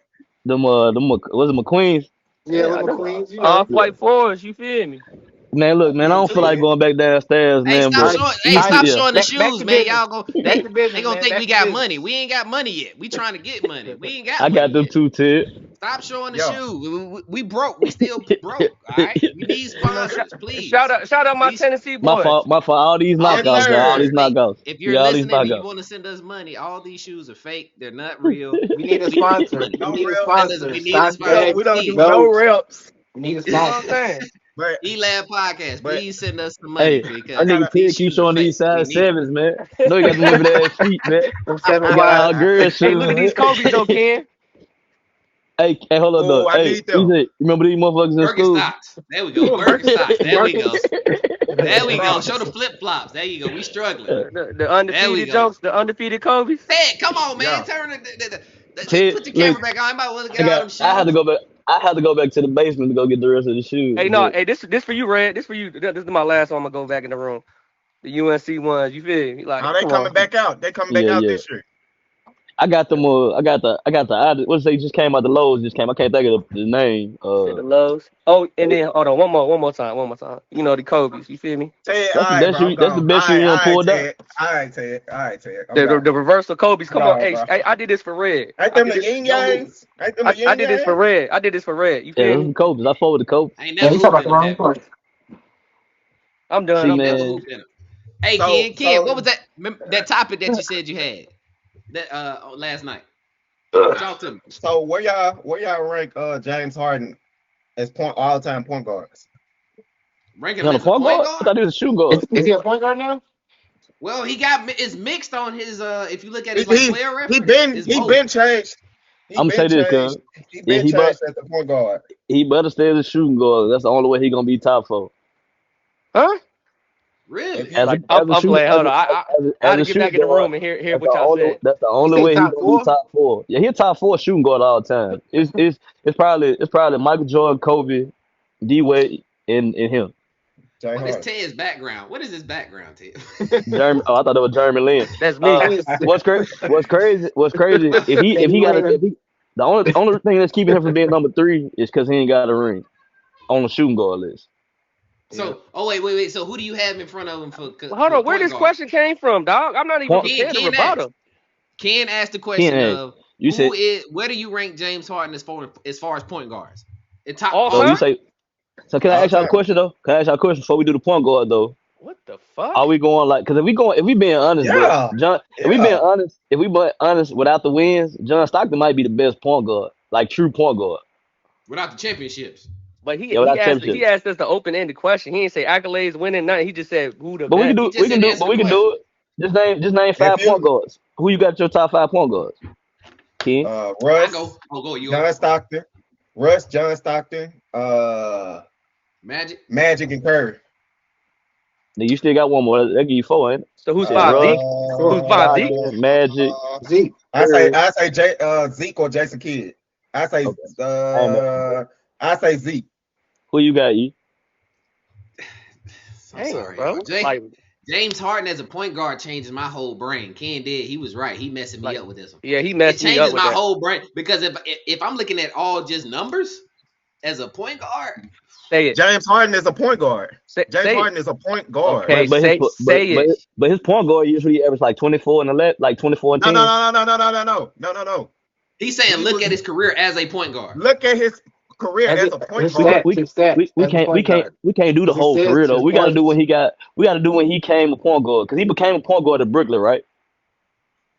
was it McQueen's? Yeah, Yeah, little them queens, you know. off-white fours. You feel me? Man, look, man, I Me don't too, feel like man. going back downstairs, Hey, man. stop But All right, showing. he Hey, can all see, stop right. yeah. showing the Back shoes, to man. business. Y'all go. Back to They business, gonna man. think Back we to got business. money. We ain't got money yet. We trying to get money. We ain't got I money got them yet. too, Ted. Stop showing the Yeah. shoe. We broke. We still broke. All right. We need You know, sponsors, please. shout out my These Tennessee My boys. fault. My fault. All these all Yes, these knockouts, y'all. All shoes are sir. these fake. knockouts. If you're Yeah, all these listening and you knockouts. want to send us money, all these shoes are fake. They're not real. We need a Please send sponsor. money. We No need a real. Send us. sponsor. We need a We don't. sponsor, We StockX, don't do please. no goats. reps. We need a You know what I'm sponsor. saying? But Elab podcast. but Please send us some money Hey, I because that nigga gotta. these Ted keep shoes are showing fake. these We size need them. sevens, man. You know he got them little bit ass feet, man. Them 7 He got wide. all girl Hey, look at these shoes, Kobe's though, man. Ken. Hey, hold on, though. Oh, I Hey, need them. remember these motherfuckers in school? Birkenstocks. There we go. Ooh, Birkenstocks. There we go. Birkins. There we go. Show Crocs. the flip flops. There you go. We struggling. The There we undefeated go. jokes, the undefeated Kobe's. Ted, come on, man. Yeah. Turn Ted, put your look, camera back on. I might want to get all them I had to shoes. go back. I had to go back to the basement to go get the rest of the shoes. Hey, no, But hey, this for you, Red. This for you. This is my last one. I'm gonna go back in the room. The UNC ones. You feel me? Now Like, they come coming on. back out. They coming back yeah, out yeah. this year. I got them. I got the. What's they just came out the lows? Just came. I can't think of the name. Said the lows. Oh, and then hold on, one more time. You know the Kobe's. You feel me? Ted, all That's the right, best bro, I'm shoe. That's the gone. best shoe you done pulled out. Ted. All right, Ted. All right, Ted. I'm The gone. reversal Kobe's. I'm Come on, gone, hey, bro. I did this for red. Ain't I them did the this. yin No move. yangs? Ain't them the I yin did this for yangs? red. I did this for red. You Yeah, feel those me? some Cobras. I fought with the Cobras. I ain't Yeah, never you talking hooped about in the them, wrong have you? place. I'm done. See, Ain't I'm never done. man. hooped in them. Hey, So, Ken, what so, was that topic that you said you had that last night? Talk to me. so where y'all rank James Harden as all time point guards? Ranking He him on a as a point point guard? I guard? thought he was a shoe guard. Is he a point guard now? Well, it's mixed on his if you look at He his like he player he reference, been it's he both. been changed. He I'm gonna been say this, changed. cuz. He Yeah, been changed as the point guard. he better stay as a shooting guard. That's the only way he gonna be top four. Huh? If Really? you I'm Shooter playing. Hold on. I had as to a get back shooting in the guard. room and hear what y'all said. That's the You only say way he top gonna be 4? top four. Yeah, he top four shooting guard all the time. It's probably Michael Jordan, Kobe, D Wade, and him. James What is Harden. Ted's background? What is his background, Ted? Jeremy. Oh, I thought it was Jeremy Lin. That's me. Uh, what's crazy? What's crazy? If he got a if he the only thing that's keeping him from being number three is because he ain't got a ring on the shooting guard list. Yeah. So, oh wait. So who do you have in front of him Hold for on. Where point this guard? question came from, dog? I'm not even Point Ken prepared to Ken rebut asked. him. Ken asked the He question ain't. of You said where do you rank James Harden as far as point guards? In top All all so. You time? time? say so. Can I All ask y'all a time. question though? Can I ask y'all a question before we do the point guard though? What the fuck? Are we going like? Because if we being honest, bro, Yeah. John, Yeah. if we being honest, without the wins, John Stockton might be the best point guard, like true point guard. Without the championships. But Yeah, he without asked he championships. asked us the open ended question. He didn't say accolades, winning, nothing. He just said who the But we can best. He do, just said answer but the we can question. do it. Just name If five point you guards. Who you got your top five point guards? Ken, I Russ, go. I'll go yours. John Stockton, John Stockton, Magic. Magic and Curry. then you still got one more. That give you four, ain't it? So who's Shit, five? Russ, Zeke? Cool. Who's five? Zeke? Stockton, Magic, Zeke. Curry. I say Zeke or Jason Kidd. I say Okay, I ain't mad. I say Zeke. Who you got? E? I'm Damn, sorry, bro. y'all. Like James Harden as a point guard changes my whole brain. Ken did. He was right. He messing me up with this one. yeah, he It messed me up changes with my that. whole brain because if I'm looking at all just numbers as a point guard, Say it. James Harden is a point guard. Say James it. Harden is a point guard. Okay, But his say it. but his point guard usually average like 24 and 11, like 24 and No, no, 10. no, no, no, no, no, no, no, no, no. he's saying He look was at his career as a point guard. look at his career As as it, a point his We guard. can't stats, his stats we as a can't we point can't guard. we can't do the His whole career assists, though. his We got to do points. we got to do when he came a point guard because he became a point guard at Brooklyn, right?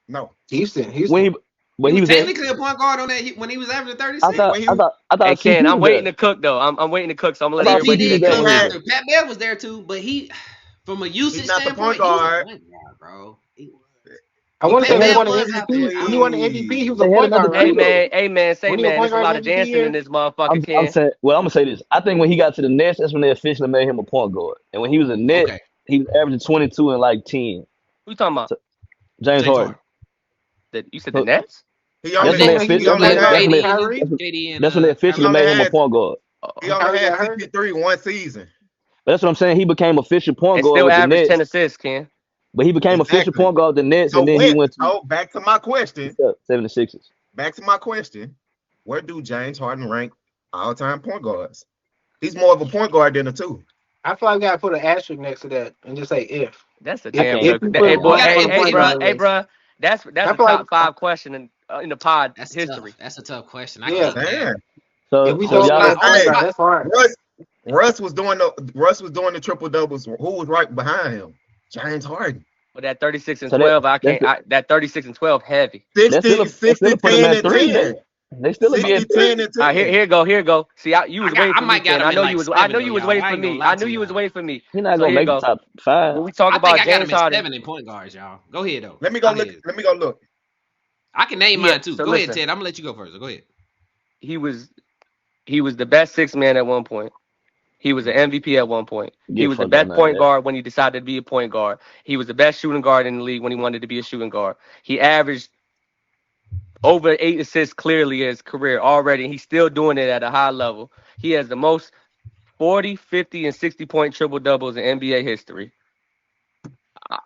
No, Houston. When he He but he was was at technically a point guard on that when he was averaging I 36. thought when he I was thought I Hey thought Ken, CP I'm was waiting there. to cook though. I'm waiting to cook, so I'm gonna let I thought CP everybody CP was did get there come their too. had, after. Pat Bev was there too, but from a he's usage not the point standpoint, he was a guard. point guard, bro. I But want to They say Pat when he had Bev won the was out there. MVP. When he won the MVP, he was a they had point another guard, two right? though. Say When he a man, point there's a guard lot of MVP dancing year. in this motherfucker, I'm Ken. saying well I'm gonna say this. I think when he got to the Nets, that's when they officially made him a point guard. And when he was a net, Okay, he was averaging 22 and like 10. Who you talking about? So, James James Harden. Harden. You said the So Nets? He The that's only when Nets. he He was only playing with had KD Kyrie. and that's when they he officially Kyrie. only made him a had point guard. he Oh, only Kyrie had got hurt. CP3 one season. But that's what I'm saying. He became official point and guard still with the average 10 Nets, assists, Ken. but he became official Exactly. point guard with the Nets, So and then he when went to so back to my question. 76ers. Back to my question. Where do James Harden rank all-time point guards? He's more of a point guard than a two. I feel like we gotta put an asterisk next to that and just say if. That's a I damn can't. If good. you Hey put You boy, Harden gotta. on the point guard hey list. bro. That's I a feel like top five question in the pod That's tough. history. That's a tough question. I yeah. can't. Damn. So If we so throw him y'all in My as point only Hey, guard, my that's hard. Russ was doing the triple doubles. Who was right behind him? James Harden. But that 36 and so that 12, that's that 36 and 12 heavy. that's 60, still put him 10, at and three. 10. They still be 60, at three. 10, and All right, 10. here go. See, you was waiting I for me, might got Ken. him in like I 7 know though, you was y'all. waiting I for ain't gonna me. lie I knew to you was y'all. waiting for me. He's not So gonna here you make the go. top five. When we talk I think about I got James him in Harden, 7 in point guards, y'all. Go ahead though. Let me Go go look. ahead. Let me go look. I can name yeah. mine too. So Go ahead, listen, Ted. I'm gonna let you go first. So go ahead. he was the best six man at one point. He was an MVP at one point. He Get was the fuck out best of point that. guard when he decided to be a point guard. He was the best shooting guard in the league when he wanted to be a shooting guard. He averaged over 8 assists clearly in his career already, and he's still doing it at a high level. He has the most 40, 50, and 60-point triple doubles in NBA history.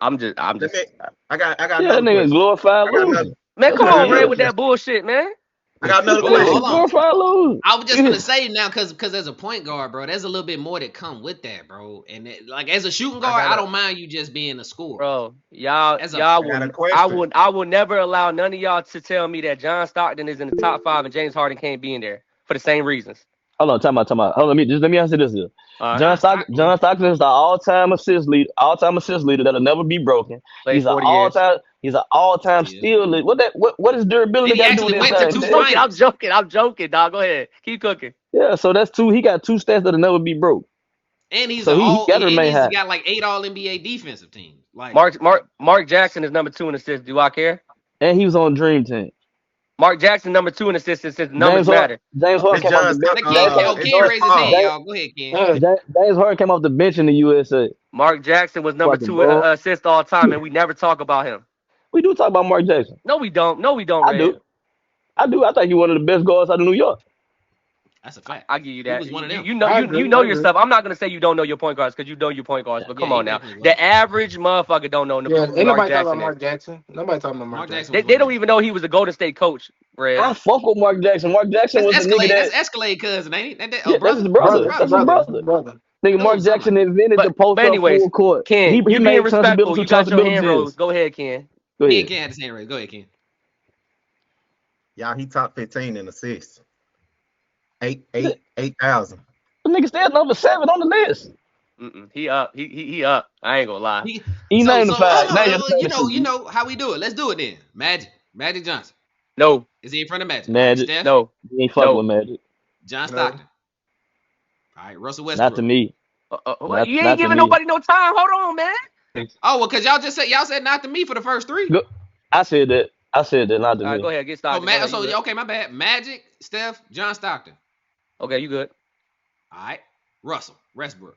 I'm Let just me. I got Yeah, that another nigga question. glorified I got another. loser. Man, That's come what on, it Red, is. with that bullshit, man. I got another Hold on, question. hold on. 4 or 5 lose. I was just gonna say now, cause as a point guard, bro, there's a little bit more that come with that, bro. And like as a shooting guard, I don't mind you just being a scorer. Bro, y'all As a I got a question. I will never allow none of y'all to tell me that John Stockton is in the top 5 and James Harden can't be in there for the same reasons. Hold on, time out. Hold on, let me answer this here. All right. John Stockton is the all-time assist leader that'll never be broken. Played He's an 40 years. all-time steal leader. What is durability And he got to do actually with went to anything? two I'm joking, dog. Go ahead. Keep cooking. Yeah, so that's two. He got 2 stats that'll never be broke. And he's So he got to remain high. got like 8 All NBA defensive teams. Like Mark Jackson is number 2 in assists. Do I care? And he was on Dream Team. Mark Jackson number 2 in assists since numbers matter. James Harden came off the bench. Ken raised his hand, y'all. Go ahead, Ken. James Harden came off the bench in the USA. Mark Jackson was number Fucking 2 bro. in assists all time, and we never talk about him. We do talk about Mark Jackson. No, we don't. I Red. do. I think he's one of the best guards out of New York. That's a fact. I give you that. He was one of them. You know your stuff. I'm not gonna say you don't know your point guards because you know your point guards. But come on now, the average motherfucker don't know. Ain't nobody talking about Mark Jackson. Nobody talking about Mark Jackson. They don't even know he was a Golden State coach. Red. I fuck with Mark Jackson. Mark Jackson was the nigga that. That's Escalade cousin, ain't it? Yeah, that's his brother. That's his brother. Nigga, Mark Jackson invented the post up full court. Ken, he being made respectful. You got your hand Chauncey rose. Go ahead, Ken. Go ahead. Ken had his hand raised. Go ahead, Ken. Y'all, he top 15 in assists. 8,000. The nigga still number 7 on the list. He up. He up. I ain't gonna lie. He named the 5. You know how we do it. Let's do it then. Magic Johnson. No. Is he in front of Magic? Magic. Steph? No. He ain't fucking with Magic. John Stockton. All right, Russell Westbrook. Not to me. You ain't giving nobody no time. Hold on, man. Oh well, cause y'all said not to me for the first 3. I said that. Not to me. All right, go ahead. Get started. Okay, my bad. Magic, Steph, John Stockton. Okay, you good. All right, Russell Westbrook.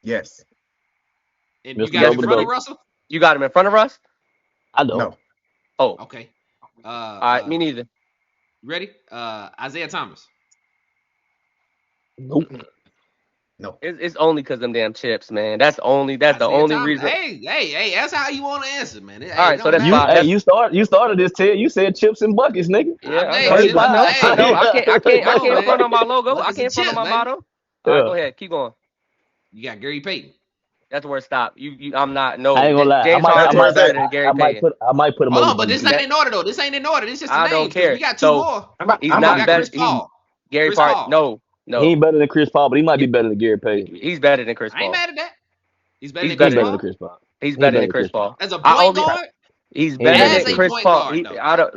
Yes. And you got him in front of Russell? You got him in front of us? I don't. No. Oh. Okay. All right, me neither. Ready? Isaiah Thomas. Nope. No. It's only because them damn chips, man. That's the only reason. Hey, that's how you want to answer, man. All right, so that's fine. Hey, you started this, Ted. You said chips and buckets, nigga. Yeah, I know. I can't front on my logo. I can't front on my motto. All right, go ahead. Keep going. You got Gary Payton. That's where it stopped. I'm not. No. I ain't gonna lie. James Harden is better than Gary Payton. I might put him Hold on. on, but this ain't in order though. This ain't in order. This just I don't care. We got 2 more. He's not better. Gary Payton. No. He ain't better than Chris Paul, but he might be better than Gary Payton. He's better than Chris Paul. I ain't mad at that. He's better than Chris Paul. He's better than Chris Paul. As a point guard, he's better than Chris Paul.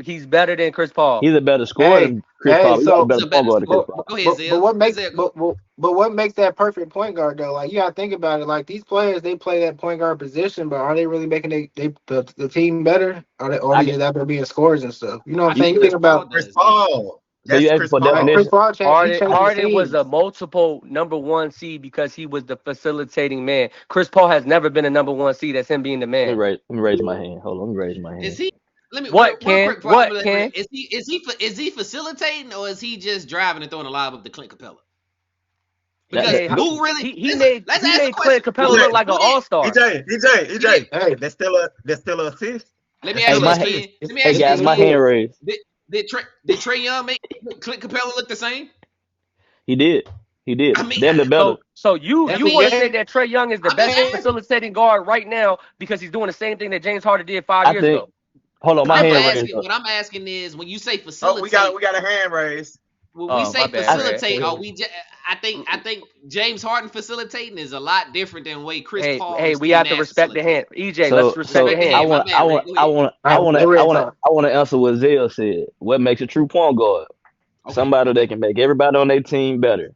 He's better than Chris Paul. He's a better scorer than Chris Paul. He's a better point guard than Chris Paul. Go ahead, Zell. But what makes that perfect point guard though? Like you gotta think about it. Like these players, they play that point guard position, but are they really making the team better? Or are they just out there being scorers and stuff? You know what I'm saying? You think about Chris Paul. So you asked for definition. Harden was a multiple number 1 seed because he was the facilitating man. Chris Paul has never been a number 1 seed. That's him being the man. Let me raise my hand. Hold on. Let me raise my hand. Is he? Let me. What, Ken? What, Ken? Is he facilitating or is he just driving and throwing a lob up to Clint Capella? Because who really? He made Clint Capella look like an all-star. EJ. Hey, that's still a assist. Let me ask you this, Ken. Let me ask you guys, my hand raised. Did Trae Young make Clint Capella look the same? He did. I mean, damn the better. So you want to say that Trae Young is the best facilitating guard right now because he's doing the same thing that James Harden did 5 years ago? Hold on, my hand raised. What I'm asking is when you say facilitate. We got a hand raised. When we say facilitate, I think James Harden facilitating is a lot different than the way Chris Paul. Hey, we have to respect the hand. EJ, let's respect the hand. I want to answer what Zell said. What makes a true point guard? Okay. Somebody that can make everybody on their team better.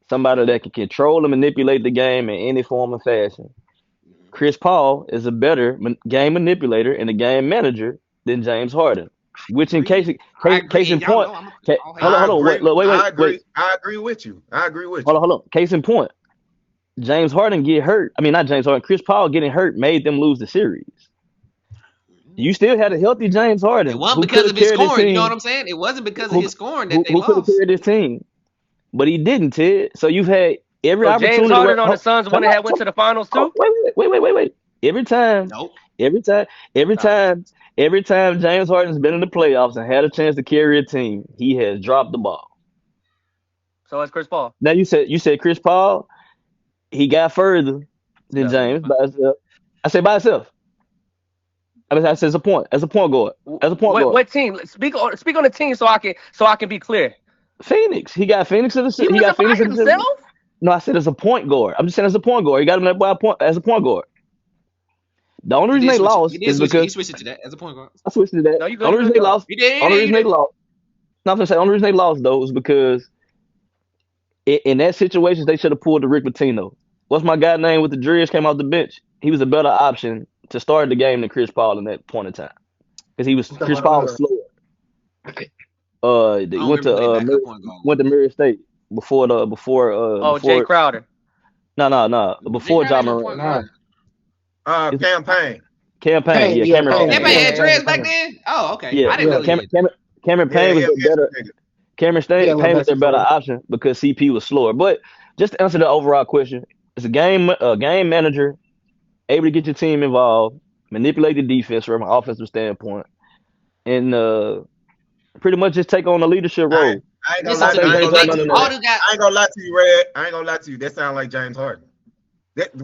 Somebody that can control and manipulate the game in any form or fashion. Chris Paul is a better game manipulator and a game manager than James Harden. Which in case in point, hold on, wait. I agree with you. Hold on. Case in point, James Harden get hurt. I mean, not James Harden. Chris Paul getting hurt made them lose the series. You still had a healthy James Harden. It wasn't because of his scoring. You know what I'm saying? It wasn't because of his scoring that they lost. Who could have carried this team? But he didn't, Ted. So you've had every opportunity. James Harden on the Suns went to the finals too. Wait. Every time, Nope. every time, every Stop. time, every time James Harden's been in the playoffs and had a chance to carry a team, he has dropped the ball. So it's Chris Paul. Now you said Chris Paul, he got further than Yeah. James by himself. I say by himself. I said as a point guard, as a point guard. What team? Speak on the team so I can be clear. Phoenix, he got Phoenix in He he got wasn't by Phoenix in the. himself. No, I said as a point guard. I'm just saying as a point guard. He got him that boy as a point guard. The only He reason did they switch it. lost He did is switch it. He because switched it to that as a point guard. I switched to that. No, you The good. only You reason good. they Go. lost. He did. He Only did. reason He they did. lost. No, I'm gonna say only reason they lost though is because in that situation they should have pulled the Rick Pitino. What's my guy name with the dreads came off the bench? He was a better option to start the game than Chris Paul in that point in time because Chris Paul was slower. I They don't remember who they backup point guard was. went to Murray State Oh, Jay Crowder. no Jay before Crowder John ain't no Morant point guard. Campaign. campaign Payne, yeah yeah, Cameron Payne. Cameron Cameron had Yeah, dreads back Payne. then. Oh, okay. yeah I didn't know he did. Cameron Yeah, Payne was he the better. nigga. Cameron Yeah, a Payne little was their better Mexican. option because CP was slower. But just to answer the overall question, it's a game manager able to get your team involved, manipulate the defense from an offensive standpoint, and pretty much just take on a leadership I role. I ain't gonna Listen I lie. to think me. I ain't James gonna lie to Harden you, done All Red. that. this got I ain't gonna lie to you, Red. I ain't gonna lie to you. That sound like James Harden.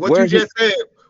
Where is he?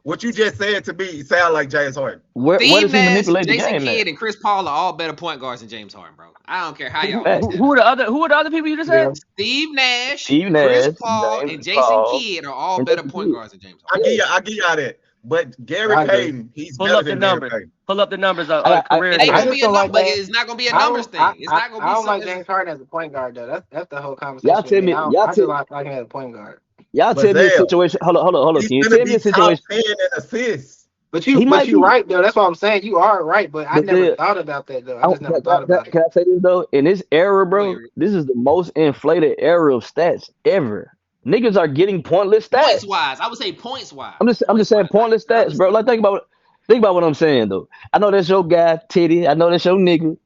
What you just said to me sound like James Harden. Where Steve does he Nash, manipulate the Jason game at? Kidd, and Chris Paul are all better point guards than James Harden, bro. I don't care how y'all Facts. break that down. Who are the other people you just Yeah. said? Steve Nash, Steve Chris Nash, Paul, James and Jason Paul, Kidd are all and better Jason point Kidd. guards than James I Harden. give you, I give y'all that. But Gary I agree. Payton, he's Pull better up the than Gary numbers. Payton. Pull up the numbers of I, I, career It ain't I gonna numbers. just be a don't like number. that. It's not gonna be a I numbers don't. I, thing. It's I, not gonna I be don't like something. James Harden as a point guard though. That's the whole y'all conversation with tell me. me, I just like him as a point guard. y'all But tell me a Zell, situation. Hold on. he's Can you gonna tell me be a top situation? 10 in assists. But He might you be, right though. That's what I'm saying. You are right, but I but never the thought about that though. I just never thought about it. can I say this though? In this era, Go ahead, bro, Rick. this is the most inflated era of stats ever. Niggas are getting pointless Points stats. wise, I would say points wise. I'm just saying pointless Not other stats, bro. stuff. Like think about what I'm saying though. I know that's your guy, Titty. I know that's your nigga.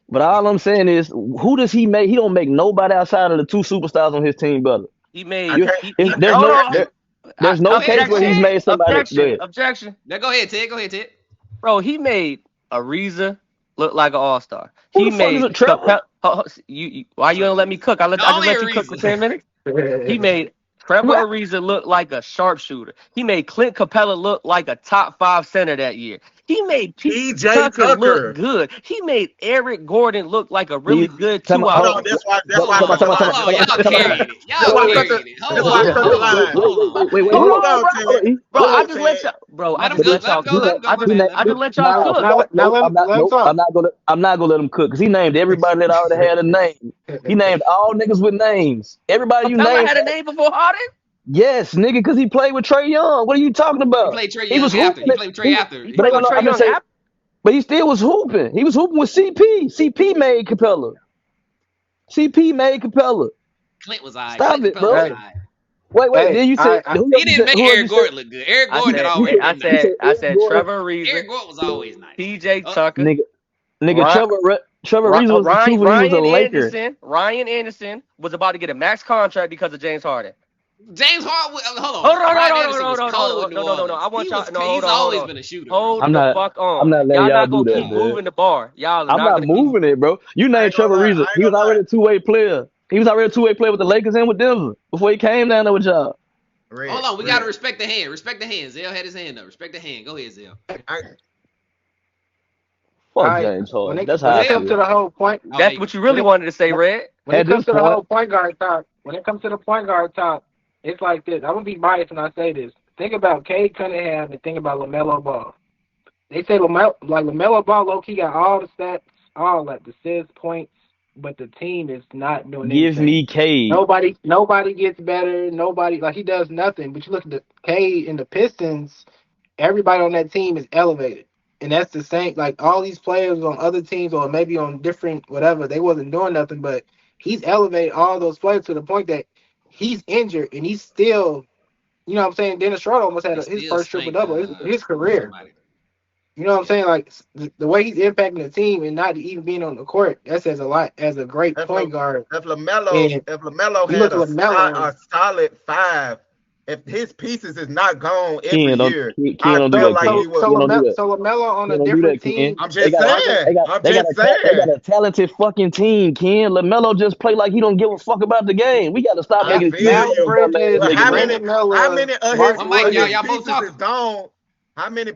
But all I'm saying is, who does he make? He don't make nobody outside of the two superstars on his team better. He I made You, can't, if I there's can't, hold I no on. can't. there's Go no ahead, case go where he's ahead. made somebody. Go ahead. Objection. Now go ahead, Ted. Go ahead, Ted. Bro, he made Ariza look like an all-star. Who He the fuck is made a Trevor? why you don't let me cook? I The just only let you cook for reason. 10 minutes. He made Trevor What? Ariza look like a sharpshooter. He made Clint Capella look like a top 5 center that year. He made Pete PJ Tucker look Tucker. good. He made Eric Gordon look like a really He good time out. 2 Hold out. on, that's why Hold on, I cut the hold line. on. Y'all carrying it. That's Y'all why I cut carrying it. Hold that's why I on, cut the hold on, line. hold on. Wait. Hold on, Ted. Bro, Hold I on, just Ted. Let him let go. y'all Let him go. cook. Let him go, my He man. named, Let I him just go. let y'all cook. Now let him talk. I'm not gonna let him cook because he named everybody that already had a name. He named all niggas with names. Everybody you Capella named, had a name before Harden? yes, nigga, because he played with Trey Young. What are you talking He about? played Trey He Young was after. hooping He it. played with Trey after. He But played I with know Trey I'm gonna Young say, after. but he still was hooping. He was hooping with CP. CP made Capella. CP made Capella. Clint was alright. Stop Clint it, Capella was bro. Hey, alright. Wait. Then you said I who else He you didn't said? make Who else you Eric said? Gordon look good. Eric I Gordon had said, always I been nice. said, I Eric said Gordon, Trevor Ariza, Eric Gordon was always nice. PJ Uh, Tucker, nigga. Ry- Trevor Reeves was the truth when he was a Laker. Ryan Anderson was about to get a max contract because of James Harden. James Harden. Hold Hold on. on, Ryan Anderson was cold with New no. I Orleans. want y'all. No, He's hold always on. been a shooter, bro. Hold I'm the not. fuck I'm on. not letting Y'all y'all not do gonna that, keep man. moving the bar. Y'all are I'm not not gonna keep. moving it, bro. You I named ain't gonna Trevor lie. Reeves. I ain't He was gonna lie. already a two-way player. He was already a two-way player with the Lakers and with Denver before he came down there with y'all. Hold Red, on. We got to red. respect the hand. Respect the hand. Zell had his hand up. Respect the hand. Go ahead, Zell. I, Fuck James when Harden. it That's when how I it Zell. comes to feel. the whole point, Oh, there That's you what go. you when really it wanted to say, Red. when it At this comes to the point, whole point guard talk, when it comes to the point guard talk, it's like this. I'm gonna be biased when I say this. Think about Cade Cunningham and think about LaMelo Ball. They say LaMelo Ball low key got all the stats, all like the assists, points, but the team is not doing give anything. me Cade. Nobody gets better. Nobody like he does nothing. But you look at the Cade and the Pistons. Everybody on that team is elevated. And that's the same, like all these players on other teams or maybe on different whatever, they wasn't doing nothing, but he's elevated all those players to the point that he's injured and he's still, you know what I'm saying? Dennis Schroeder almost had They his still first triple stink. double his career. Somebody. You know what I'm saying? Like the way he's impacting the team and not even being on the court, that says a lot as a great if, point guard. if Lamelo And if Lamelo you look had at LaMelo, a solid 5, if his pieces is not gone every Ken don't year, Ken I don't do feel that, like Ken. he would. Ken don't do that. So LaMelo on Ken a don't do different that, Ken. team. I'm They just got saying. I'm just they got saying. a talented fucking team, Ken. LaMelo just play like he don't give a fuck about the game. We got to stop I making feel excuses for Miles this you. dumbass Bridges, But nigga, how man. many? Brandon How Miller, many of his One Mark mic, of y'all. his Williams. Y'all both pieces is talking. gone? How many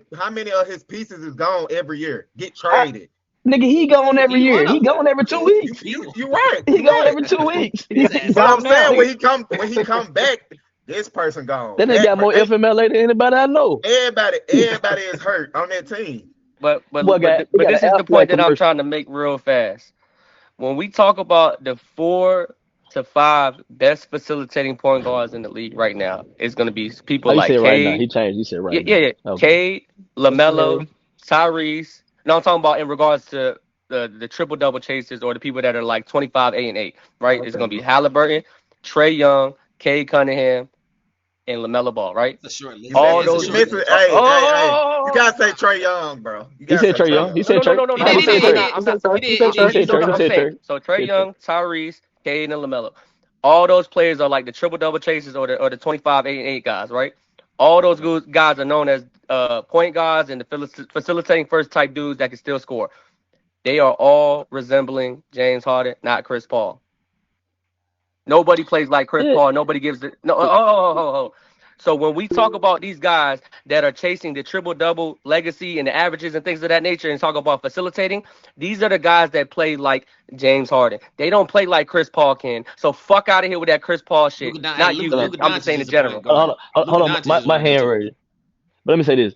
of his pieces is gone every year? Get I, traded. nigga, he gone every He's year. one He of them. gone every 2 weeks. He's one. You right. He You gone right. every 2 weeks. His ass But is I'm Gone one. saying now. when he come back, this person gone. That nigga got more FMLA than anybody I know. Everybody is hurt on that team. But Boy, but got but he but got an this is the Aflac point that I'm commercial. trying to make real fast. When we talk about the 4 to 5 best facilitating point guards in the league right now, it's going to be people Oh, you said like right now. Cade, He changed. He said yeah, right yeah, now. yeah. Okay. Cade, LaMelo, Tyrese. No, I'm talking about in regards to the triple double chasers or the people that are like 25, 8, and 8. Right? It's going to be Halliburton, Trey Young, Cade Cunningham, and LaMelo Ball. Right? It's a short list. You All It's a you those. short missing? list. Hey. You Oh. gotta say Trey Young, bro. You He gotta said say Trey Trey Young. Young. He He said Trey. No. He did. He said did. He Trey. did. I'm not. He He said did. He He Trey. did. said So Trey. He I'm said saying. Trey. So Trey He said Trey. Young, Tyrese, Cade, and LaMelo. All those players are like the triple double chasers or the 25, 8, and 8 guys, right? All those guys are known as point guards and the facilitating first type dudes that can still score. They are all resembling James Harden, not Chris Paul. Nobody plays like Chris Yeah. Paul. Nobody gives it. No. Oh. So when we talk about these guys that are chasing the triple double legacy and the averages and things of that nature, and talk about facilitating, these are the guys that play like James Harden. They don't play like Chris Paul can. So fuck out of here with that Chris Paul shit. Hey, Not you. Hold on. Luka I'm just saying Doncic in is a point general. guard. Luka Hold on. Doncic is My one of them hand too. raised. But let me say this.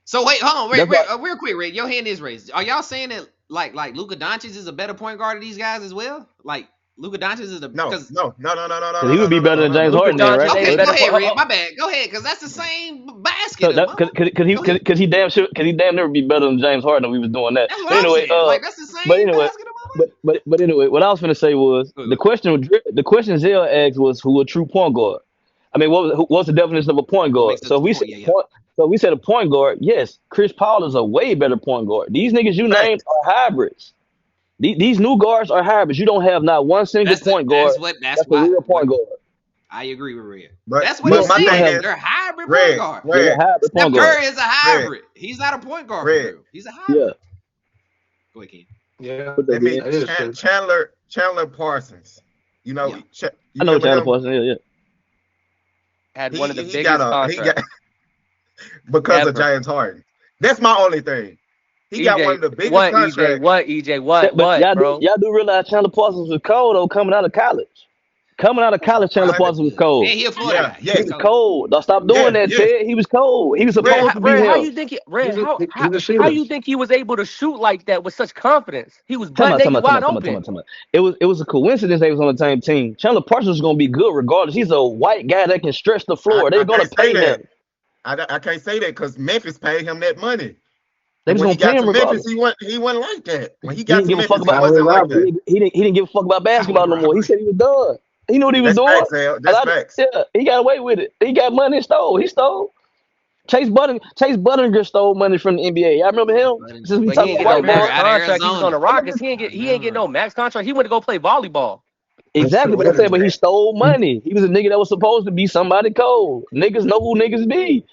So wait, hold on, That's why. real quick, Ray. Your hand is raised. Are y'all saying that like Luka Doncic is a better point guard of these guys as well? Like Luka Doncic is the No, because no, no, no, no, no, no, Because he would no, be no, no, better no, than no, James no. Luka Harden, then, right? Doncic okay, ain't go better. ahead, Red. My bad. Go ahead, because that's the same basket. Go ahead. Because he damn sure he damn never be better than James Harden if we was doing that. That's what But I'm anyway, saying. Like that's the but same anyway, basket. but anyway, what I was gonna say was Go ahead. the question Zell asked was who a true point guard. I mean, what's the definition of a point What guard? makes it a point? Yeah, yeah. So we said a point guard. Yes, Chris Paul is a way better point guard. These niggas you named Facts. are hybrids. These new guards are hybrids. You don't have not one single point guard That's that's a why real what point guard. I agree with Red. But That's what but he's my You don't thing saying. have is, They're hybrid point Red, guard. they're a Red, hybrid Steph point guard. Curry is a Red, hybrid. He's not a point guard for Red. real. He's a Yeah. hybrid. Go ahead, Ken. Yeah, Put Let that me in. that is true. Chandler Parsons. You know, Yeah. you I know remember Chandler him? Parsons. Yeah. Had one of the He got biggest he got contracts because of ever. James Harden. That's my only thing. He got one EJ, of the biggest what EJ? contracts. What EJ? Yeah, but What, bro? y'all do realize Chandler Parsons was cold though coming out of college. Coming out of college, Chandler Right? Parsons was cold. And he a Florida Yeah, guy. He He's yes, was cold. cold. Don't stop doing yes, that, yes. Ted. He was cold. He was supposed to be Red, how him. you think Red, how He's a how shooter. you think he was able to shoot like that with such confidence? He was Tell butt me, naked, wide open. It was a coincidence they was on the same team. Chandler Parsons was gonna be good regardless. He's a white guy that can stretch the floor. They're I gonna can't say pay that. him. I can't say that because Memphis paid him that money. They And was when gonna he got pay to him Memphis, regardless. he wasn't like that. When he He got didn't to give a fuck Memphis, he about. wasn't like that. He didn't give a fuck about basketball Howard no more. He robbery. said he was done. He knew what he was That's doing. facts, Al. A That's lot of, facts. yeah, he got away with it. He got money and stole. He stole. Chase Buttinger stole money from the NBA. I remember him. Since we But he talking ain't about get no white boy. max Out of contract. He was on Arizona. the Rockets. He ain't get no max contract. He went to go play volleyball. Exactly, but I said, but he stole money. He was a nigga that was supposed to be somebody cold. Niggas know who niggas be.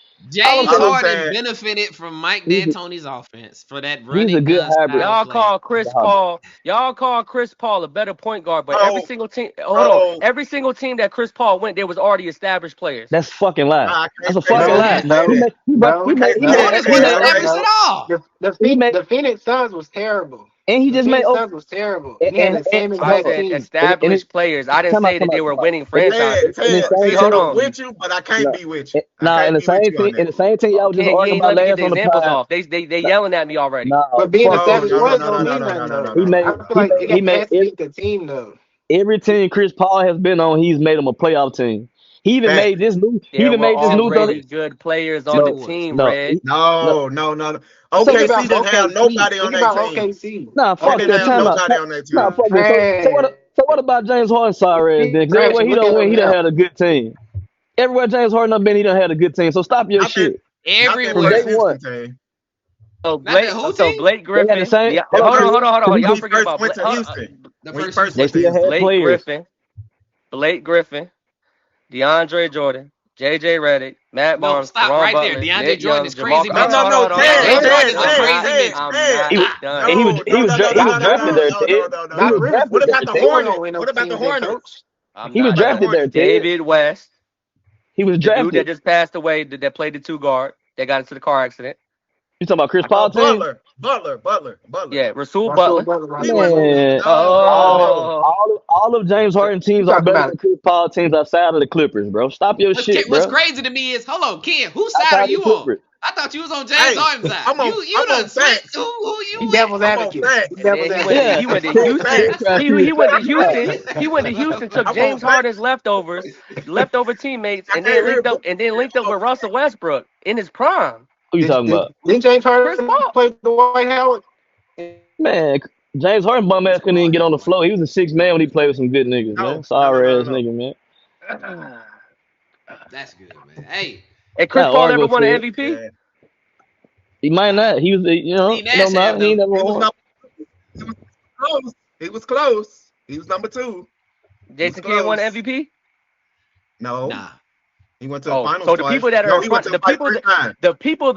All I'm James saying All I'm is Harden saying, benefited from Mike he's a, D'Antoni's offense for that he's run a and good gun hybrid. style Y'all play. call Chris Paul. Y'all call Chris Paul a better point guard, but every oh, single team. Hold on. oh, Every single team that Chris Paul went, there was already established players. That's fucking lie. I That's can't a say fucking that. No, I lie. can't say no, that. I no, can't say no. Hornets that. weren't All right. established at all. he made, The Phoenix Suns was terrible. and he The just made, Phoenix oh, Suns was terrible, and he had the same I exact said team. and it, established players. I didn't come out, say that they were winning and it, franchises. and the same See, Ted, hold team, I'm on. with you, but I can't no, be with you. I nah, can't be with you on in that. the same team y'all was just Ken, you arguing ain't about let me get last the on the examples pod. off. They yelling at me already. Nah, But being fuck No, that. established no, no, players no, don't no, no, mean no, nothing no, no, though. no, He I no, feel no. like it made has to beat the team though. every team Chris Paul has been on. He's made him a playoff team. He even Facts. made this new. He There even were made this new already 30. good players on the No, Timberwolves. team, no, Red. no. No. So Think OKC about didn't have OKC. nobody on Think their about team. OKC. nah, They fuck didn't that. have Time OKC out. nobody on their Nah, team. fuck that. trash. So what about James Harden? Sorry ass then. 'Cause Trash. everywhere he Look done at went, them he done now. had a good team. Everywhere James Harden done been, he done had a good team. So stop your Not that, shit not that from day first Everywhere. one. Houston team. So Not the Blake, who so team? Blake They had the Griffin. same. That Hold on, first, Cause Y'all when he forget first about went to Houston. The When he first first Houston they went to still team. had Houston. Blake players. Griffin, Blake Griffin, DeAndre Jordan, JJ Redick, Matt No, Barnes, stop Ron right there. Butler, DeAndre Nick Jordan Young, is Jamal crazy Crawford. mix. No, DeAndre Jordan is a crazy mix. I'm He was not done. and he was drafted there, Ted. He Doc was Rivers, What drafted there, about the he Ted. wasn't Hornets? gonna win no What about team the with that Hornets? coach. I'm He was not What about the drafted there, Hornets? Ted. David West, He was the dude that drafted. just passed away, that played the 2 guard, that got into the car accident. You talking about Chris Oh, Paul team? Butler. Yeah, Rasul Russell Butler. Butler, He Russell was Butler. Man, no. Oh, all of James Harden You teams are talking better about than Chris Paul teams outside of the Clippers, bro. Stop your shit, What's bro. crazy to me is, hold on, Ken, whose side are Outside of the you on? Clippers. I thought you was on James Hey, Harden's side. I'm You on done switched. facts. Who you he with? devil's I'm on advocate. facts. He and devil's then advocate. he went to Chris Houston. Facts. He went to Houston. Facts. He went to Houston, took I'm on James facts. Harden's leftover teammates, I and can't then hear, linked up with Russell Westbrook in his prime. Who you talking about? Didn't James Chris Harden Paul. play the White Howard? Man, James Harden bum ass couldn't even get on the floor. He was a 6 man when he played with some good niggas, man. Sorry ass nigga, man. That's good, man. Hey, And Chris Nah, Paul ever Argo won an said MVP? Yeah. he might not. He was, Steve it don't Nash matter. have He ain't them. never He was won. close. He was close. He was number 2. Jason Kidd won an MVP? No. Nah. He went to the Oh, finals so the twice. people that are No, in he went front, to like 3 times. the people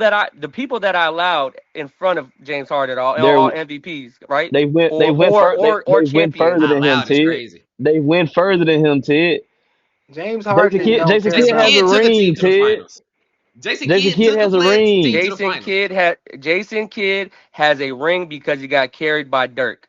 that I allowed in front of James Harden are They're- all MVPs, right? They went Or they went champions. further than him, Loud is Ted. crazy. They went further than him, Ted. James Harden Jason don't Kidd care Jason has about. a Kidd took a ring, team to the Ted. finals. Jason Kidd took has a a ring. team to the Jason finals. Kidd has a ring because he got carried by Dirk.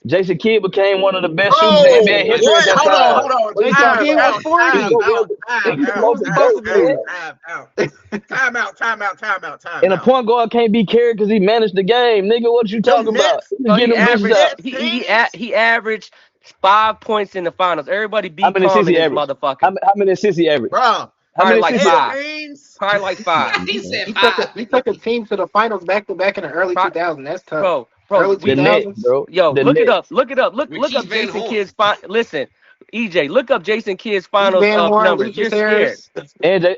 Jason Kidd became one of the best Bro, shooters in NBA history at what? that Hold time. on. What you Jason talking Kidd about? was 40. He was What was he supposed to do? Time out. And a point guard can't be carried because he managed the game, nigga. What you talking about? Nets- He So was he getting them bitches out. averaged he averaged 5 points in the finals. Everybody How be many calm assists in he this average? motherfucker. How many assists he average? Bro, How Probably many like assists? 5. teams. Probably like 5. He said He took five. a team to the finals back to back in the early Pro- 2000s. That's tough. Bro, Early The Nets, 2000s. bro. yo, The look it Nets. up. Look With up Keith Van Jason Horn. Kidd's listen. EJ, look up Jason Kidd's finals Van Horn, numbers. You're Lucius scared. Harris,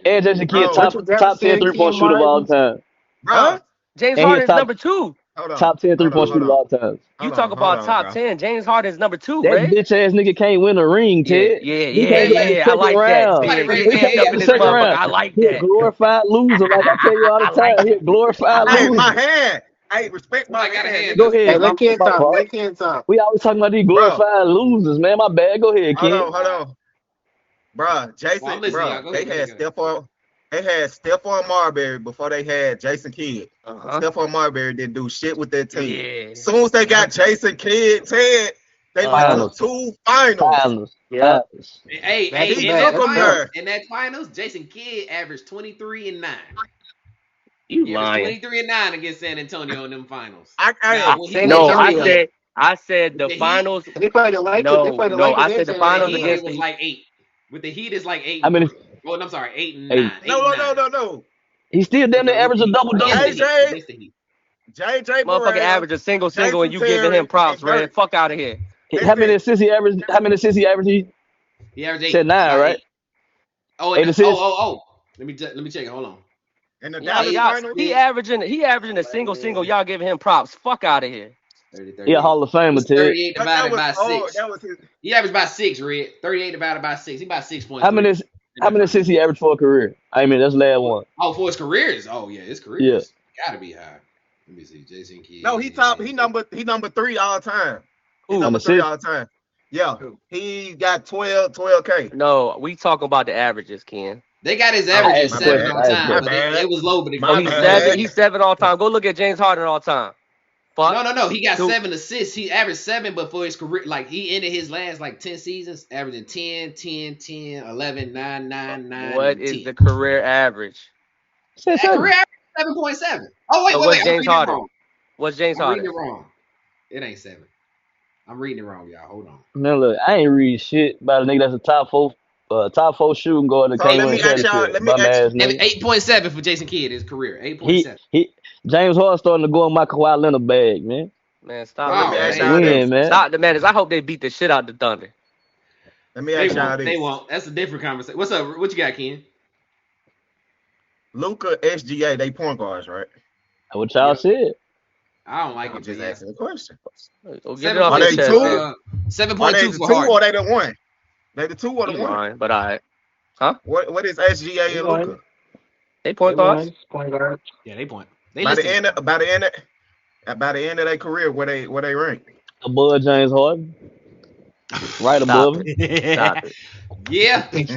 And Jason Kidd, Bro, Richard top 10 Jefferson, 3-point Ken shooter of all Martin. time. Bro, James And he is Harden's top number 2. hold on. top 10 3-point shooter of Hold all time. You talk about top 10. James Harden's number 2, That Ray. bitch ass nigga can't win a ring, Ted. He can't get out the I second like that. round. Somebody Being raise their He can't hand. get amped up out in the this second motherfucker. round. I like He a that. glorified loser, like I tell you all the I like time. He a glorified Hey, loser. my hand. Hey, respect my I got a hand. hand. Go Hey, ahead. let Ken My talk. fault. Let Ken talk. We always talking about these glorified losers, man. My bad. Go ahead, kid. Hold on. Bruh, Jason, Well, I'm listening, y'all. Go they ahead, had go ahead. They had Stephon Marbury before they had Jason Kidd. Uh-huh. Stephon Marbury didn't do shit with their team. Yeah. As soon as they got Jason Kidd, Ted, they went to Finals. 2 finals. Finals. Yeah. Finals. Hey, Back to in back. that Look 'em finals, there. Jason Kidd averaged 23 and 9. You He averaged lying. 23 and 9 against San Antonio in them finals. I Now, when he San played No, the Antonio. Heat, I said the The Heat- finals. They played the Lakers. No, They played the no, Lakers I said and the San finals the Antonio. Heat, against it was the- like 8. With the Heat, it's like 8. How many? Oh, I'm sorry, 8 and 9. Eight. 8 and 9. No. He still damn near average a double Against double. the Heat, AJ. against the Heat. JJ Motherfucker Barea, average a single and you Jason giving him Terry, props, and man. Dirk. Fuck out of here. How many assists he averaged? How many assists he averaged? He averaged 8. Said 9, About right? 8. Oh, 8 and assists. oh. Let me check it. Hold on. In the Yeah, Dallas y'all- finals. he averaging a single. Y'all giving him props. Fuck out of here. 30, He a Hall of Famer, Ted. 38 But divided by that was 6. that was his. He averaged about 6, Red. 38 divided by 6. He about 6.3. How many assists he averaged for a career? I mean, that's the last one. Oh, for his careers. Oh yeah, his careers. Yeah. Gotta be high. Let me see. Jason Kidd. No, he number 3 all time. He Ooh, number on 3 assists? all time. Yeah, he got 12K. No, we talking about the averages, Ken. They got his averages my 7 bad. all My time. But bad. it was low, but it My Oh, grew. he's bad. 7. He's 7 all time. Go look at James Harden all time. Fuck. No. He got Dude. 7 assists. He averaged 7, but for his career, like he ended his last like 10 seasons, averaging 10, 11, 9, 9. What and is 10. the career average? Said That seven. career average 7.7. Oh wait, So wait. what's I'm James reading it Harden? wrong. What's James I'm reading Harden? it wrong. It ain't 7. I'm reading it wrong, y'all. Hold on. Man, look, I ain't read shit about a nigga that's a top four shooting guard that So can't let win me ask y'all. championship. Let me Bum ask. ass nigga. 8.7 for Jason Kidd, his career. He 8.7. James Harden starting to go in my Kawhi Leonard bag, man. Man, stop. Oh, Let me ask man. y'all this. Win, man. Stop the madness. I hope they beat the shit out the Thunder. Let me They ask y'all won't. this. They won't. That's a different conversation. What's up? What you got, Ken? Luka, SGA, they point guards, right? What y'all said. I don't like I'm it. just but yeah. asking a question. Get it off Are your they chest, two? man. Are they 7.2 the for 2 Harden. or they the 1? They the 2 or the You 1? lying, but all right. What is SGA They and won. Luka? They point They won. guards. Point guard. Yeah, they point. They By the listed. end of their career, where they rank? Above James Harden, right Stop above him. it. Stop it.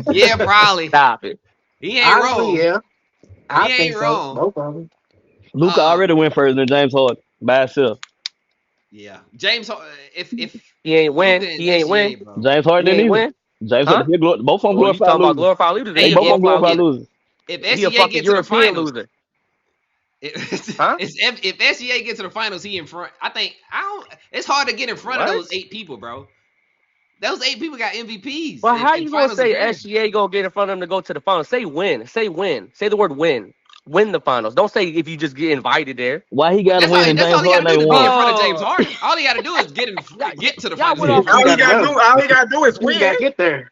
Yeah, probably. Stop it. He ain't wrong. Honestly, yeah. I He think ain't so. wrong. Both of them. Luka already went further than James Harden by himself. Yeah, James. If He ain't win. Luka and He ain't SGA, win. bro. James He Harden didn't ain't either. win. James Huh? Harden, both of them Oh, you glorified talking about losers. glorified losers? They Hey, both of them glorified if- losers. If He a SGA fucking get to the European finals, loser. Huh? If SGA gets to the finals, he in front. I don't. It's hard to get in front of What? those 8 people, bro. Those 8 people got MVPs. Well, how in you gonna finals say appearance. SGA gonna get in front of them to go to the finals? Say win. Say win. Say the word win. Win the finals. Don't say if you just get invited there. Why he got to That's win all. and That's James all he got Harden to do ain't to be in won? front of James Oh, Harden. All he got to do is get to the y'all finals. went off All All he he gotta gotta do is You win. gotta get there.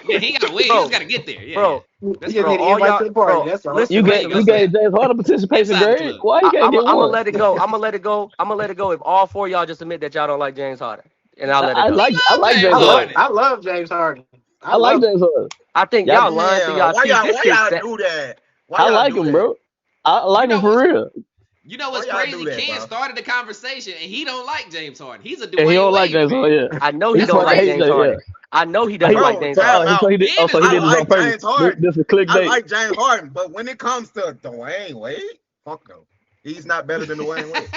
Yeah, he got to win. He bro, just got to get there. Yeah, bro. You That's just Bro, need to all invite y'all, to the party. bro. That's all. You Listen, gave listen. James Harden a participation Inside the grade. club. Why he can't I'm get gonna one? let it go. I'm gonna let it go. I'm gonna let it go. If all 4 of y'all just admit that y'all don't like James Harden, and I'll let it I go. like James James Harden. Harden. I love James Harden. I like love him. James Harden. I think Y'all, y'all lying through Yeah, y'all teeth. This why shit y'all set. do that? Why I y'all like do him, that? bro. I like You him know for what? real. You know Why what's y'all do crazy? that, Ken bro? started the conversation, and he don't like James Harden. He's a And he Dwayne don't like Wade James fan. Harden. Yeah. I know he He don't That's fucking like hates crazy. James that. Yeah. Harden. I know he doesn't He, like Bro, James time Harden. out. he did. And Oh, so it's he I did this on like purpose. James Harden. This is I clickbait. like James Harden, but when it comes to Dwayne Wade, fuck no. He's not better than Dwayne Wade.